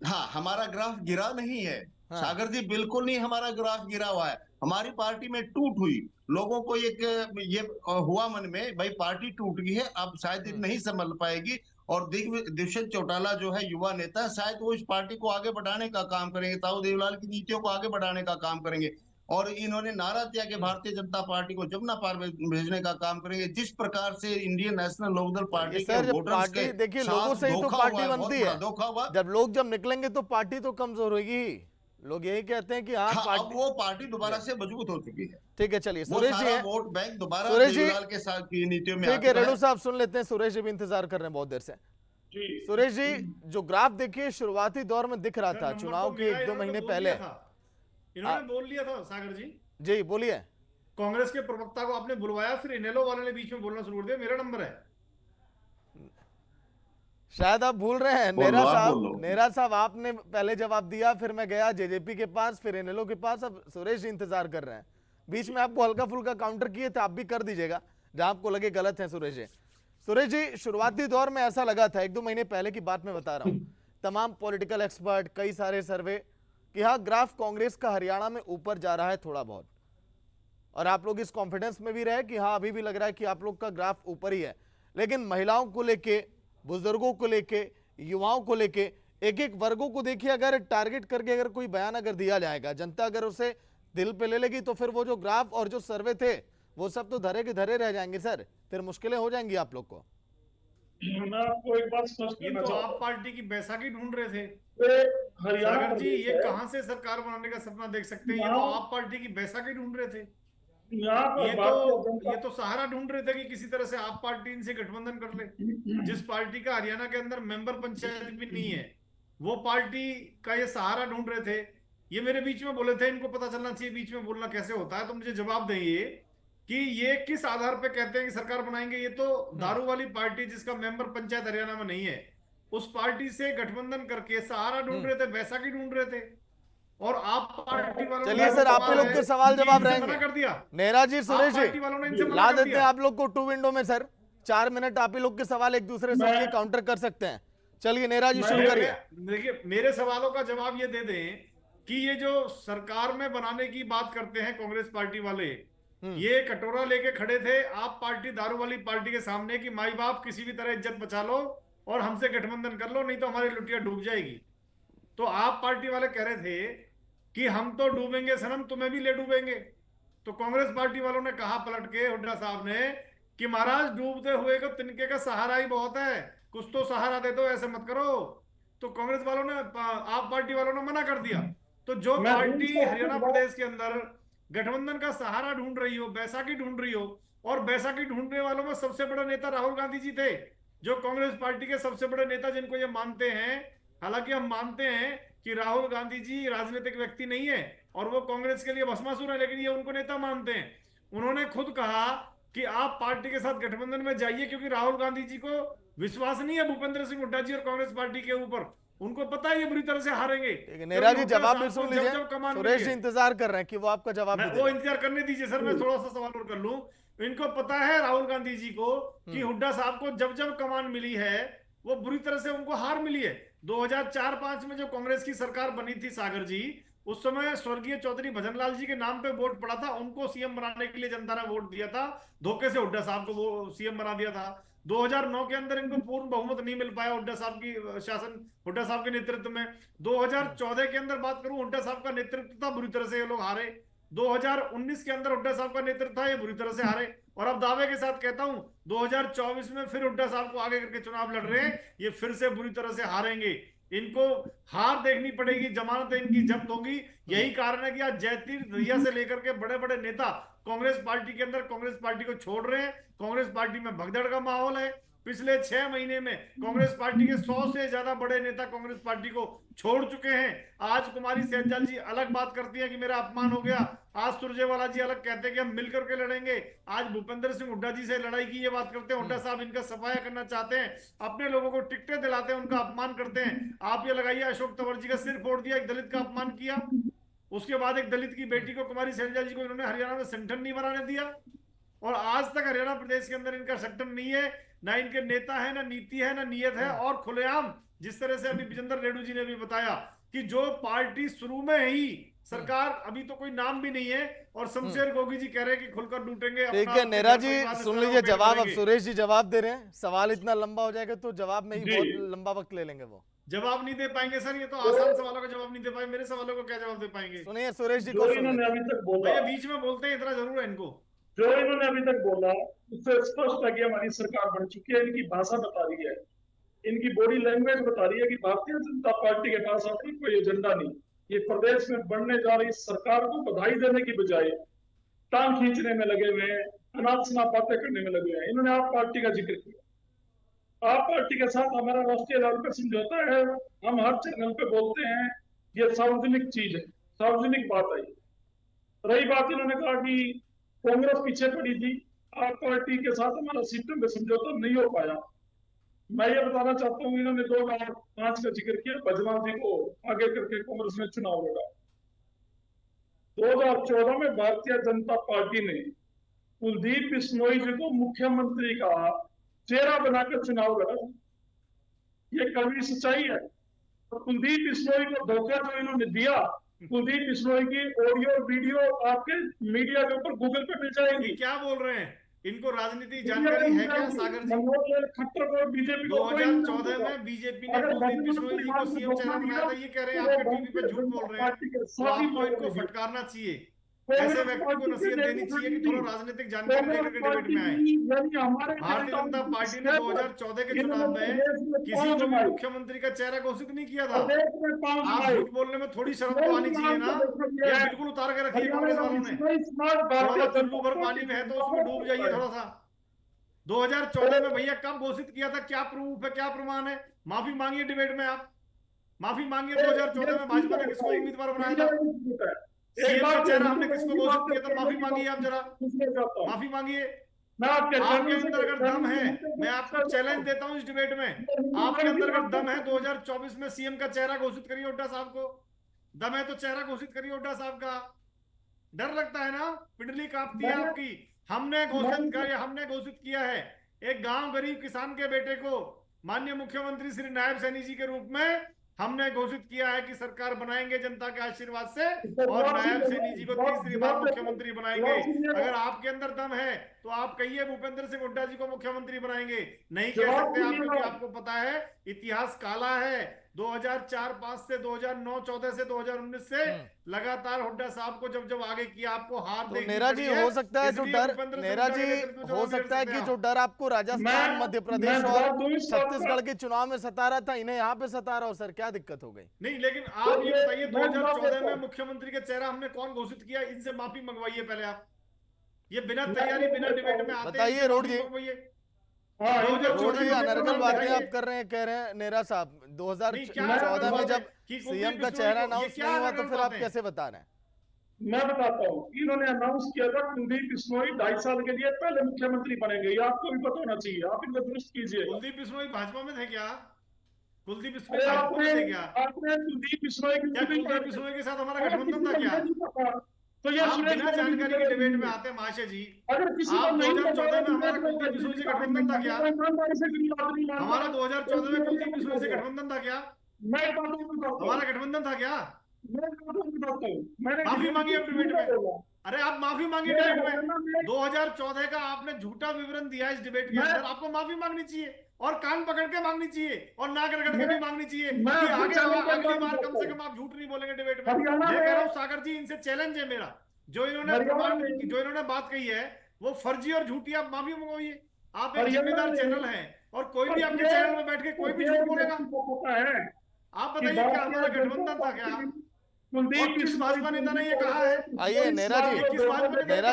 हाँ, हमारा ग्राफ गिरा नहीं है सागर जी, बिल्कुल नहीं हमारा ग्राफ गिरा हुआ है। हमारी पार्टी में टूट हुई, लोगों को ये हुआ मन में, भाई पार्टी टूट गई है, अब शायद नहीं संभल पाएगी। और दिग्विजय चौटाला जो है युवा नेता, शायद वो इस पार्टी को आगे बढ़ाने का काम करेंगे, ताऊ देवीलाल की नीतियों को आगे बढ़ाने का काम करेंगे। और इन्होंने नारा दिया कि भारतीय जनता पार्टी को जमुना पार भेजने का काम करेंगे। जिस प्रकार से इंडियन नेशनल लोकदल पार्टी के वोटर्स के देखिए, लोगों से ही तो पार्टी बनती है। जब लोग निकलेंगे तो पार्टी तो कमजोर होगी। लोग यही कहते हैं कि हाँ, हाँ, अब वो पार्टी दोबारा से मजबूत हो चुकी है। ठीक है, चलिए वो सुरेश जी सारा हैं। वोट बैंक दोबारा सुरेश जी, केजरीवाल के साथ की नीतियों में आ ठीक है, चुका रेणु है। साहब सुन लेते हैं, सुरेश जी भी इंतजार कर रहे हैं बहुत देर से। सुरेश जी, जो ग्राफ देखिए शुरुआती दौर में दिख रहा था, चुनाव के 1-2 महीने पहले इन्होंने बोल लिया था सागर जी बोलिए। कांग्रेस के प्रवक्ता को आपने बुलवाया, फिर इनेलो वाले ने बीच में बोलना शुरू कर दिया मेरा नंबर है। शायद आप भूल रहे हैं, नेरा साहब आपने पहले जवाब दिया, फिर मैं गया जेजेपी के पास, फिर इनेलो के पास, अब सुरेश जी इंतजार कर रहे हैं। बीच में आपको हल्का फुल्का काउंटर किए थे, आप भी कर दीजिएगा जहां आपको लगे गलत है। सुरेश जी, शुरुआती दौर में ऐसा लगा था, 1-2 महीने पहले की बात मैं बता रहा हूं, तमाम पॉलिटिकल एक्सपर्ट, कई सारे सर्वे कि हाँ, ग्राफ कांग्रेस का हरियाणा में ऊपर जा रहा है थोड़ा बहुत, और आप लोग इस कॉन्फिडेंस में भी रहे कि हाँ, अभी भी लग रहा है कि आप लोग का ग्राफ ऊपर ही है। लेकिन महिलाओं को लेके, बुजुर्गों को लेके, युवाओं को लेके, एक एक वर्गों को देखिए, अगर टारगेट करके अगर कोई बयान अगर दिया जाएगा, जनता अगर उसे दिल पे ले लेगी, तो फिर वो जो ग्राफ और जो सर्वे थे वो सब तो धरे के धरे रह जाएंगे सर, फिर मुश्किलें हो जाएंगी आप लोग को। मैं आपको एक बात स्पष्ट ये करना तो चाहता आप पार्टी की बैसाखी ढूंढ रहे थे हरियाणा सागर जी, प्रदेश ये है। कहां से सरकार बनाने का सपना देख सकते हैं? ये तो आप पार्टी की बैसाखी ढूंढ रहे थे। यहाँ पर ये तो सहारा ढूंढ रहे थे कि किसी तरह से आप पार्टी इनसे गठबंधन कर ले। जिस पार्टी का हरियाणा के अंदर मेंबर पंचायत भी नहीं है, वो पार्टी का ये सहारा ढूंढ रहे थे। ये मेरे बीच में बोले थे, इनको पता चलना चाहिए बीच में बोलना कैसे होता है, तो मुझे जवाब देंगे कि ये किस आधार पे कहते हैं कि सरकार बनाएंगे। ये तो दारू वाली पार्टी जिसका मेंबर पंचायत हरियाणा में नहीं है, उस पार्टी से गठबंधन करके सहारा ढूंढ रहे थे, बैसाखी ढूंढ रहे थे। और आप पार्टी वालों ने, चलिए सर, आप लोग के सवाल जवाब रहेंगे। कर दिया नेहरा जी, सुरेश जी, ला देते हैं दिया। आप लोग को 2 विंडो में सर, 4 मिनट आप ही लोग के सवाल एक दूसरे से काउंटर कर सकते हैं। चलिए नेहरा जी शुरू करिए। देखिए, मेरे सवालों का जवाब ये दे दें कि ये जो सरकार में बनाने की बात करते हैं कांग्रेस पार्टी वाले, ये कटोरा लेके खड़े थे आप पार्टी दारू वाली पार्टी के सामने कि माई बाप किसी भी तरह इज्जत बचा लो और हमसे गठबंधन कर लो, नहीं तो हमारी लुटिया डूब जाएगी। तो आप पार्टी वाले कह रहे थे कि हम तो डूबेंगे सनम, तुम्हें भी ले डूबेंगे। तो कांग्रेस पार्टी वालों ने कहा पलट के, हुड्डा साहब ने, कि महाराज डूबते हुए को तिनके का सहारा ही बहुत है, कुछ तो सहारा दे दो, ऐसे मत करो। तो कांग्रेस वालों ने, आप पार्टी वालों ने मना कर दिया। तो जो पार्टी हरियाणा प्रदेश के अंदर गठबंधन का सहारा ढूंढ रही हो, बैसाखी ढूंढ रही हो, और बैसाखी ढूंढने वालों में सबसे बड़ा नेता राहुल गांधी जी थे, जो कांग्रेस पार्टी के सबसे बड़े नेता, जिनको ये मानते हैं। हालांकि हम मानते हैं कि राहुल गांधी जी राजनीतिक व्यक्ति नहीं है और वो कांग्रेस के लिए भस्मासुर है, लेकिन ये उनको नेता मानते हैं। उन्होंने खुद कहा कि आप पार्टी के साथ गठबंधन में जाइए, क्योंकि राहुल गांधी जी को विश्वास नहीं है भूपेंद्र सिंह हुड्डा जी और कांग्रेस पार्टी के ऊपर। उनको पता है ये बुरी तरह से हारेंगे। नेहरा जी, जवाब भी सुन लीजिए, सुरेश जी इंतजार कर रहे हैं कि वो आपका जवाब दे। वो इंतजार करने दीजिए सर, मैं थोड़ा सा सवाल और कर लूं। इनको पता है राहुल गांधी जी को कि हुड्डा साहब को जब जब कमान मिली है वो बुरी तरह से उनको हार मिली है। 2004-5 में जो कांग्रेस की सरकार बनी थी सागर जी, उस समय स्वर्गीय चौधरी भजनलाल जी के नाम पे वोट पड़ा था, उनको सीएम बनाने के लिए जनता ने वोट दिया था, धोखे से हुड्डा साहब को वो सीएम बना दिया था। 2009 के अंदर इनको पूर्ण बहुमत नहीं मिल पाया हुड्डा साहब की शासन, हुड्डा साहब के नेतृत्व में। 2014 के अंदर बात करूं, हुड्डा साहब का नेतृत्व था, बुरी तरह से ये लोग हारे। 2019 के अंदर हुड्डा साहब का नेतृत्व था, ये बुरी तरह से हारे। और अब दावे के साथ कहता हूं 2024 में फिर हुड्डा साहब को आगे करके चुनाव लड़ रहे हैं, ये फिर से बुरी तरह से हारेंगे। इनको हार देखनी पड़ेगी, जमानतें इनकी जब्त होगी। यही कारण है कि आज जयतीर दहिया से लेकर के बड़े बड़े नेता कांग्रेस पार्टी के अंदर कांग्रेस पार्टी को छोड़ रहे हैं। कांग्रेस पार्टी में भगदड़ का माहौल है। पिछले 6 महीने में कांग्रेस पार्टी के 100 से ज्यादा बड़े नेता कांग्रेस पार्टी को छोड़ चुके हैं। आज कुमारी सहजल जी अलग बात करती है कि मेरा अपमान हो गया, आज सुरजेवाला जी अलग कहते हैं कि हम मिलकर के लड़ेंगे, आज भूपेंद्र सिंह हुड्डा जी से लड़ाई की ये बात करते हैं। हुड्डा साहब इनका सफाया करना चाहते हैं, अपने लोगों को टिकटें दिलाते हैं, उनका अपमान करते हैं। आप ये लगाइए, अशोक तंवर जी का सिर फोड़ दिया, एक दलित का अपमान किया। उसके बाद एक दलित की बेटी को, कुमारी सहजल जी को, इन्होंने हरियाणा में संगठन नहीं बनाने दिया। और आज तक हरियाणा प्रदेश के अंदर इनका संगठन नहीं है, ना इनके नेता है, ना नीति है, ना नियत है। और खुलेआम जिस तरह से अभी विजेंद्र रेड्डी जी ने भी बताया कि जो पार्टी शुरू में ही सरकार, अभी तो कोई नाम भी नहीं है, और शमशेर गोगी जी कह रहे हैं कि खुलकर लूटेंगे। ठीक है नेहरा जी, सुन लीजिए जवाब। अब सुरेश जी जवाब दे रहे हैं, सवाल इतना लंबा हो जाएगा तो जवाब में ही बहुत लंबा वक्त ले लेंगे। वो जवाब नहीं दे पाएंगे सर, ये तो आसान सवालों का जवाब नहीं दे पाए, मेरे सवालों को क्या जवाब दे पाएंगे? सुनिए सुरेश जी जो इन्होंने अभी तक बोला, बीच में बोलते हैं, इतना जरूर है इनको। जो इन्होंने अभी तक बोला उससे स्पष्ट है कि हमारी सरकार बन चुकी है। इनकी भाषा बता रही है, इनकी बॉडी लैंग्वेज बता रही है कि भारतीय जनता पार्टी के पास अपनी कोई एजेंडा नहीं। ये प्रदेश में बनने जा रही सरकार को बधाई देने की बजाय टांग खींचने में लगे हुए हैं, अनाप बातें करने में लगे हुए हैं। इन्होंने आप पार्टी का जिक्र किया। आप पार्टी के साथ हमारा राष्ट्रीय लेवल पर समझौता है, हम हर चैनल पे बोलते हैं, ये सार्वजनिक चीज है, सार्वजनिक बात है। रही बात, इन्होंने कहा कि कांग्रेस पीछे पड़ी थी, आप पार्टी के साथ हमारा सीटों पे समझौता नहीं हो पाया। मैं ये बताना चाहता हूँ, इन्होंने 2005 का जिक्र किया, बजवाल जी को आगे करके कांग्रेस ने चुनाव लड़ा। 2014 में भारतीय जनता पार्टी ने कुलदीप बिश्नोई जी को मुख्यमंत्री का चेहरा बनाकर चुनाव लड़ा। ये कड़वी सच्चाई है। तो कुलदीप बिश्नोई को धोखा जो इन्होंने दिया, कुलदीप बिश्नोई की ऑडियो वीडियो आपके मीडिया के ऊपर गूगल पे मिल जाएगी। क्या बोल रहे हैं? इनको राजनीतिक जानकारी है क्या सागर जी? खट्टर को बीजेपी 2014 में बीजेपी ने कुलदीप बिश्नोई जी को सीएम चेहरा बनाया था, ये कह रहे हैं आपके टीवी पे झूठ बोल रहे हैं। तो आपको इनको फटकारना चाहिए, ऐसे व्यक्ति को नसीहत देनी चाहिए कि थोड़ा राजनीतिक जानकारी लेकर के डिबेट में आए। भारतीय जनता पार्टी ने 2014 के चुनाव में किसी को भी मुख्यमंत्री का चेहरा घोषित नहीं किया था। आप झूठ बोलने में थोड़ी शर्म तो आनी चाहिए ना, या बिल्कुल उतार के रखिए कांग्रेस वालों ने। चुल्लू भर पानी में है तो उसमें डूब जाइए थोड़ा सा। 2014 में भैया कब घोषित किया था, क्या प्रूफ है, क्या प्रमाण है? माफी मांगिए डिबेट में, आप माफी मांगिए। 2014 में भाजपा ने किसको उम्मीदवार बनाया था? सीएम का चेहरा हमने किसको घोषित किया था? माफी मांगिए आप जरा, माफी मांगिए। आपके अंदर अगर दम है, मैं आपको चैलेंज देता हूं इस डिबेट में, आपके अंदर अगर दम है 2024 में सीएम का चेहरा घोषित करिए। हुड्डा साहब को दम है तो चेहरा घोषित करिए हुड्डा साहब का। डर लगता है ना, पिंडली कांपती है आपकी। हमने घोषित किया है, एक गांव गरीब किसान के बेटे को माननीय मुख्यमंत्री श्री नायब सैनी जी के रूप में हमने घोषित किया है कि सरकार बनाएंगे जनता के आशीर्वाद से, और नायब सैनी जी को तीसरी बार मुख्यमंत्री बनाएंगे। अगर आपके अंदर दम है तो आप कहिए भूपेंद्र सिंह हुड्डा जी को मुख्यमंत्री बनाएंगे। नहीं कह सकते आप, क्योंकि आपको पता है इतिहास काला है। 2004-05 से 2009-14 से 2019 से लगातार हुड्डा साहब को जब आगे किया, आपको हार देखनी नेरा जी हो सकता है जो डर, नेरा जी हो सकता है कि जो डर आपको राजस्थान, मध्य प्रदेश और छत्तीसगढ़ के चुनाव में सता रहा था, इन्हें यहाँ पे सता रहा हो। सर क्या दिक्कत हो गई? नहीं, लेकिन आप ये बताइए 2014 में मुख्यमंत्री का चेहरा हमने कौन घोषित किया? इनसे माफी मंगवाइए पहले आप। ये बिना तैयारी, बिना डिबेट में आते बताइए। रोड जी, अनर्गल बातें आप कर रहे हैं, कह रहे हैं नेरा साहब 2014 में जब सीएम का चेहरा अनाउंस नहीं हुआ तो फिर आप कैसे बता रहे हैं? मैं बताता हूँ, इन्होंने अनाउंस किया था कुलदीप बिश्नोई 2.5 साल के लिए पहले मुख्यमंत्री बनेंगे। ये आपको भी पता होना चाहिए, आप इनको दुरुस्त कीजिए। कुलदीप बिश्नोई भाजपा में थे क्या? कुलदीप बिश्नोई भाजपा में थे क्या? आपने कुलदीप बिश्नोई के साथ हमारा गठबंधन था क्या? तो ये बिना जानकारी के डिबेट में आते हैं महाशय जी। अगर किसी आप 2014 में हमारा कुलदीप बिश्नोई से गठबंधन था क्या? हमारा 2014 में कुलदीप बिश्नोई से गठबंधन था क्या? हमारा गठबंधन था क्या? माफी मांगी अब डिबेट में। अरे आप माफी मांगिए डिबेट में। 2014 का आपने झूठा विवरण दिया इस डिबेट के अंदर, आपको माफी मांगनी चाहिए और कान पकड़ के मांगनी चाहिए और नाक रगड़ के भी मांगनी चाहिए कि आगे अगली बार कम से कम आप झूठ नहीं बोलेंगे डिबेट में। मैं कह रहा हूँ सागर जी, इनसे चैलेंज है मेरा, जो इन्होंने बात कही है वो फर्जी और झूठी, आप माफी मंगवाइए। आप एक जिम्मेदार चैनल है और कोई भी आपके चैनल में बैठ के कोई भी झूठ बोलेगा। आप बताइए क्या हमारा गठबंधन था क्या? किस भाजपा नेता ने ये कहा है? आइए नेरा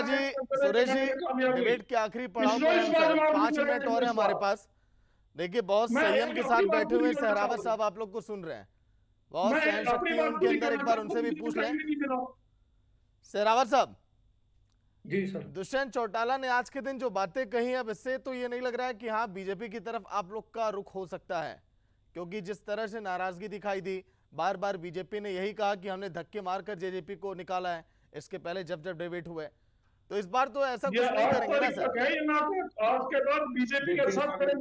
जी, सुरेश जी, डिबेट के आखिरी पड़ाव पर हम 5 मिनट और है हमारे पास। देखिए बहुत संयम के साथ बैठे हुए सहरावत साहब आप लोग को सुन रहे हैं, बहुत सहन शक्ति है उनके अंदर, एक बार उनसे भी पूछ लें। सहरावत साहब जी सर, दुष्यंत चौटाला ने आज के दिन जो बातें कही, अब इससे तो ये नहीं लग रहा है कि हाँ बीजेपी की तरफ आप लोग का रुख हो सकता है, क्योंकि जिस तरह से नाराजगी दिखाई दी, बार बार बीजेपी ने यही कहा कि हमने धक्के मारकर जेजेपी को निकाला है, इसके पहले जब डिबेट हुए, तो इस बार तो ऐसा कुछ नहीं करेंगे ना सर? आज के बाद बीजेपी के साथ पहले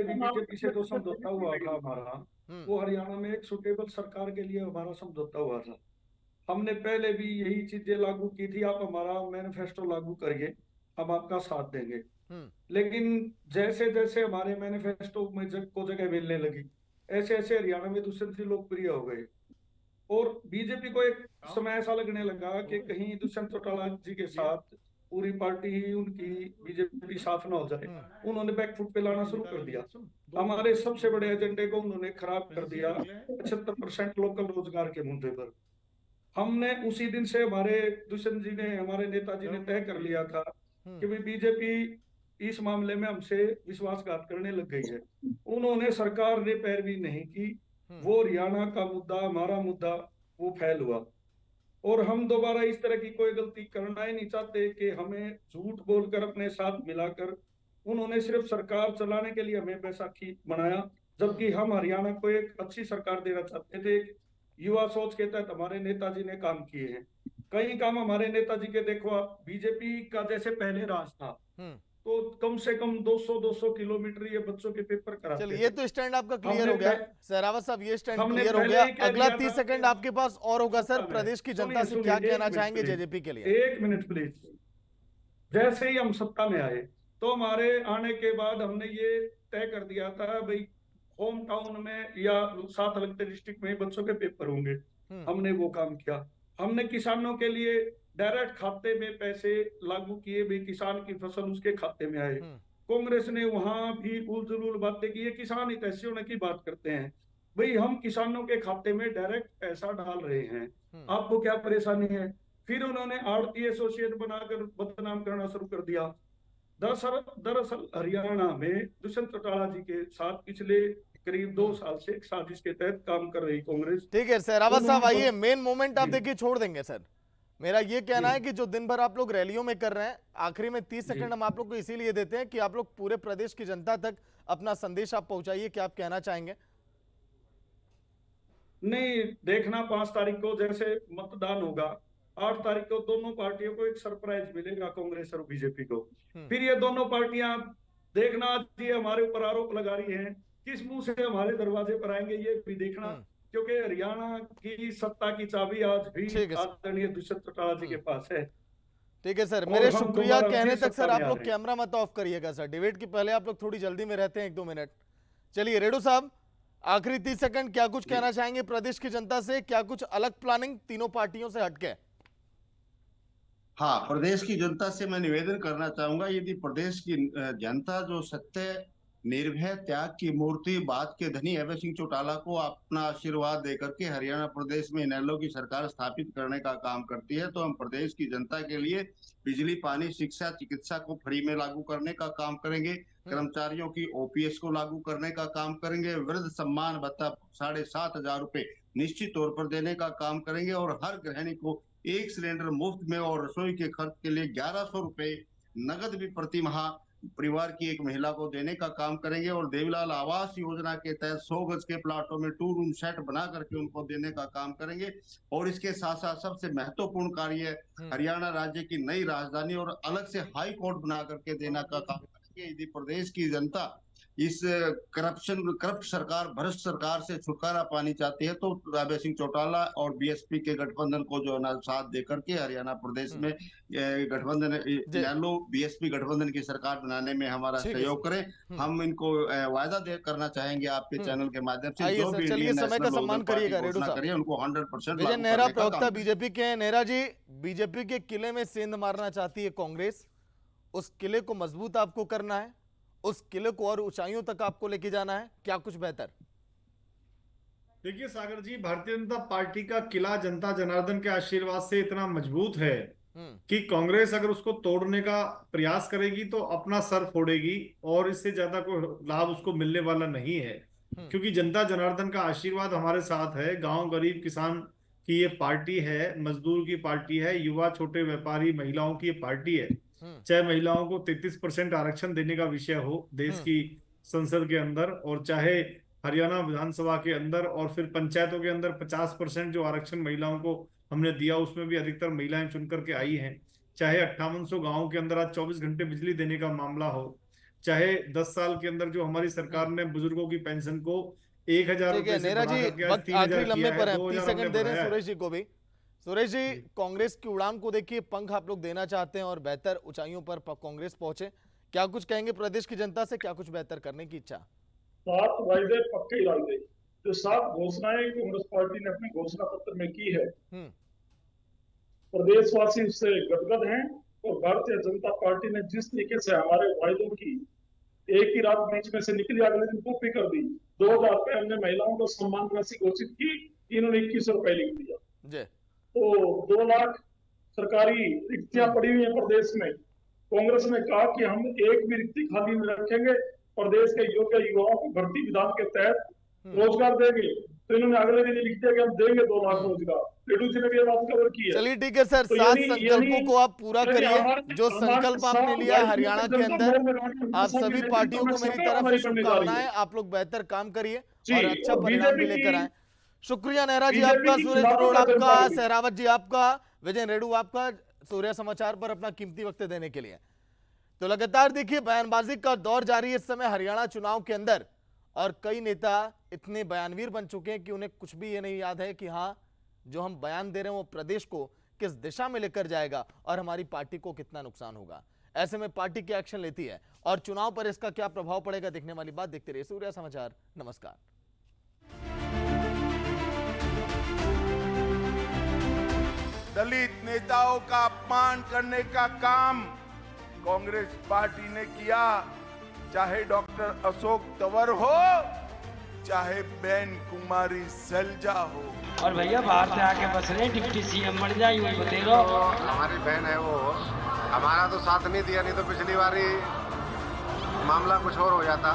बीजेपी से तो समझौता हुआ था हमारा, वो हरियाणा में एक सुटेबल सरकार के लिए हमारा समझौता हुआ था। हमने पहले भी यही चीजें लागू की थी, आप हमारा मैनिफेस्टो लागू करिए, हम आपका साथ देंगे। लेकिन जैसे जैसे हमारे मैनिफेस्टो में को जगह मिलने लगी, ऐसे ऐसे हरियाणा में दुष्यंत जी लोकप्रिय हो गए और बीजेपी को एक समय ऐसा लगने लगा कि कहीं दुष्यंत चौटाला जी के साथ पूरी पार्टी ही उनकी बीजेपी साफ ना हो जाए, उन्होंने बैकफुट पे लाना शुरू कर दिया। हमारे सबसे बड़े एजेंडे को उन्होंने खराब कर दिया 75% लोकल रोजगार के मुद्दे पर। हमने उसी दिन से हमारे दुष्यंत जी ने, हमारे नेताजी ने तय कर लिया था कि भाई बीजेपी इस मामले में हमसे विश्वासघात करने लग गई है। उन्होंने, सरकार ने पैरवी नहीं की, वो हरियाणा का मुद्दा, हमारा मुद्दा वो फैल हुआ। और हम दोबारा इस तरह की कोई गलती करना ही नहीं चाहते कि हमें झूठ बोलकर अपने साथ मिलाकर उन्होंने सिर्फ सरकार चलाने के लिए हमें बैसाखी बनाया, जबकि हम हरियाणा को एक अच्छी सरकार देना चाहते थे। युवा सोच के तहत हमारे नेताजी ने काम किए हैं, कई काम हमारे नेताजी के। देखो आप, बीजेपी का जैसे पहले राज था तो कम से कम 200 किलोमीटर ये बच्चों के पेपर कराते। चलिए, ये तो स्टैंड आपका क्लियर हो गया सहरावत साहब, ये स्टैंड क्लियर हो गया। अगला 30 सेकंड आपके पास और होगा सर, प्रदेश की जनता से क्या कहना चाहेंगे जेजेपी के लिए? 1 मिनट प्लीज। जैसे ही हम सत्ता में आए तो हमारे आने के बाद हमने ये तय कर दिया था भाई होम टाउन में या साथ लगते डिस्ट्रिक्ट में बच्चों के पेपर होंगे। हमने वो काम किया। हमने किसानों के लिए डायरेक्ट खाते में पैसे लागू किए, भाई किसान की फसल उसके खाते में आए। कांग्रेस ने वहां भी उलझुल बातें की, ये किसान हितैषी होने की बात करते हैं, भाई हम किसानों के खाते में डायरेक्ट पैसा डाल रहे हैं, आपको क्या परेशानी है? फिर उन्होंने आड़ती एसोसिएट बनाकर बदनाम करना शुरू कर दिया। दरअसल हरियाणा में दुष्यंत चौटाला जी के साथ पिछले करीब 2 साल से एक साजिश के तहत काम कर रही कांग्रेस। ठीक है सहरावत साहब, आइए मेन मोमेंट आप देखिए छोड़ देंगे सर। मेरा ये कहना है कि जो दिन भर आप लोग रैलियों में कर रहे हैं, आखिरी में 30 सेकंड हम आप लोग को इसीलिए देते हैं कि आप लोग पूरे प्रदेश की जनता तक अपना संदेश आप पहुंचाइए। क्या आप कहना चाहेंगे? नहीं, देखना 5 तारीख को जैसे मतदान होगा, 8 तारीख को दोनों पार्टियों को एक सरप्राइज मिलेगा, कांग्रेस और बीजेपी को। फिर ये दोनों पार्टियां देखना, ये हमारे ऊपर आरोप लगा रही हैं, किस मुंह से हमारे दरवाजे पर आएंगे ये भी देखना, क्योंकि हरियाणा की सत्ता की चाबी आज भी आदरणीय दुष्यंत चौटाला जी के पास है। ठीक है सर, मेरे शुक्रिया कहने तक सर आप लोग कैमरा मत ऑफ करिएगा सर, डिबेट की पहले आप लोग थोड़ी जल्दी में रहते हैं 1-2 मिनट। चलिए रेडू साहब, आखिरी 30 सेकंड, क्या कुछ कहना चाहेंगे प्रदेश की जनता से? क्या कुछ अलग प्लानिंग तीनों पार्टियों से हटके? हाँ, प्रदेश की जनता से मैं निवेदन करना चाहूंगा, यदि प्रदेश की जनता जो सत्य, निर्भय, त्याग की मूर्ति, बात के धनी अभय सिंह चौटाला को अपना आशीर्वाद देकर के हरियाणा प्रदेश में इनेलो की सरकार स्थापित करने का काम करती है, तो हम प्रदेश की जनता के लिए बिजली, पानी, शिक्षा, चिकित्सा को फ्री में लागू करने का काम करेंगे, कर्मचारियों की ओपीएस को लागू करने का काम करेंगे, वृद्ध सम्मान भत्ता 7,500 रुपए निश्चित तौर पर देने का काम करेंगे, और हर गृहिणी को 1 सिलेंडर मुफ्त में और रसोई के खर्च के लिए 1100 रुपए नगद भी प्रति माह परिवार की एक महिला को देने का काम करेंगे, और देवीलाल आवास योजना के तहत 100 गज के प्लाटों में 2 रूम सेट बना करके उनको देने का काम करेंगे। और इसके साथ साथ सबसे महत्वपूर्ण कार्य हरियाणा राज्य की नई राजधानी और अलग से हाई कोर्ट बना करके देने का काम करेंगे। यदि प्रदेश की जनता इस करप्ट सरकार, भ्रष्ट सरकार से छुटकारा पानी चाहती है, तो अभय सिंह चौटाला और बीएसपी के गठबंधन को जो है ना साथ देकर के हरियाणा प्रदेश में गठबंधन, येलो बीएसपी गठबंधन की सरकार बनाने में हमारा सहयोग करें। हम इनको वायदा करना चाहेंगे आपके चैनल के माध्यम से, जो भी चलिए समय का सम्मान करिएगा रेडू साहब, उनको 100% विजय नेहरा प्रवक्ता बीजेपी के। नेहरा जी, बीजेपी के किले में सेंध मारना चाहती है कांग्रेस, उस किले को मजबूत आपको करना है, उस किले को और ऊंचाइयों तक आपको लेके जाना है, क्या कुछ बेहतर? देखिए सागर जी, भारतीय जनता पार्टी का किला जनता जनार्दन के आशीर्वाद से इतना मजबूत है कि कांग्रेस अगर उसको तोड़ने का प्रयास करेगी तो अपना सर फोड़ेगी, और इससे ज्यादा कोई लाभ उसको मिलने वाला नहीं है, क्योंकि जनता जनार्दन का आशीर्वाद हमारे साथ है। गांव गरीब किसान की ये पार्टी है, मजदूर की पार्टी है, युवा छोटे व्यापारी महिलाओं की ये पार्टी है। चाहे महिलाओं को 33% आरक्षण देने का विषय हो देश की संसद के अंदर, और चाहे हरियाणा विधानसभा के अंदर, और फिर पंचायतों के अंदर 50% जो आरक्षण महिलाओं को हमने दिया, उसमें भी अधिकतर महिलाएं चुन करके आई हैं। चाहे 5800 गाँव के अंदर आज 24 घंटे बिजली देने का मामला हो, चाहे 10 साल के अंदर जो हमारी सरकार ने बुजुर्गों की पेंशन को 1000 रुपए से बढ़ा करके 3000 लंबे पर है। 30 सेकंड दे रहे हैं सुरेश जी को भी। सुरेश जी, कांग्रेस की उड़ान को देखिए, पंख आप लोग देना चाहते हैं और बेहतर ऊंचाइयों पर कांग्रेस पहुंचे, क्या कुछ कहेंगे प्रदेश की जनता से? क्या कुछ बेहतर करने की इच्छा? 7 वायदे पक्के इरादे, जो 7 घोषणाएं कांग्रेस पार्टी ने अपने घोषणा पत्र में की है, प्रदेशवासी उससे गदगद हैं। और भारतीय जनता पार्टी ने जिस तरीके से हमारे वायदों की एक ही रात बीच में से निकली, अगले दिन कॉपी कर दी। 2000 रुपए हमने महिलाओं को सम्मान राशि घोषित की, इन्होंने 2100 रुपए लिख दिया। तो 2 लाख सरकारी रिक्तियां पड़ी हुई हैं प्रदेश में। कांग्रेस ने कहा कि हम एक भी रिक्ति खाली नहीं रखेंगे, प्रदेश के योग्य युवाओं को भर्ती विधान के तहत रोजगार देंगे। तो इन्होंने अगले दिन लिख दिया कि हम देंगे 2 लाख रोजगार। रेड्डू जी ने भी ये बात कवर की है। चलिए ठीक है सर, 7 संकल्पों को आप पूरा करिए। जो संकल्प आपने लिया हरियाणा के अंदर, आप सभी पार्टियों को मेरी तरफ से शुभकामनाएं। आप लोग बेहतर काम करिए और अच्छा परिणाम भी लेकर आए। शुक्रिया नेहरा जी आपका, सुरेश अरोड़ा आपका, सहरावत जी आपका, विजय रेड्डू आपका, सूर्य समाचार पर अपना कीमती वक्त देने के लिए। तो लगातार देखिए बयानबाजी का दौर जारी है इस समय हरियाणा चुनाव के अंदर, और कई नेता इतने बयानवीर बन चुके हैं कि उन्हें कुछ भी ये नहीं याद है कि हाँ, जो हम बयान दे रहे हैं वो प्रदेश को किस दिशा में लेकर जाएगा और हमारी पार्टी को कितना नुकसान होगा। ऐसे में पार्टी क्या एक्शन लेती है और चुनाव पर इसका क्या प्रभाव पड़ेगा, देखने वाली बात। देखते रहिए सूर्य समाचार। नमस्कार। दलित नेताओं का अपमान करने का काम कांग्रेस पार्टी ने किया, चाहे डॉक्टर अशोक तंवर हो, चाहे बेन कुमारी सैलजा हो। और भैया बाहर से आके बस रहे डिप्टी सीएम बन जाए, यूं बते रहो। हमारी बहन है वो, हमारा तो साथ नहीं दिया, नहीं तो पिछली बारी मामला कुछ और हो जाता।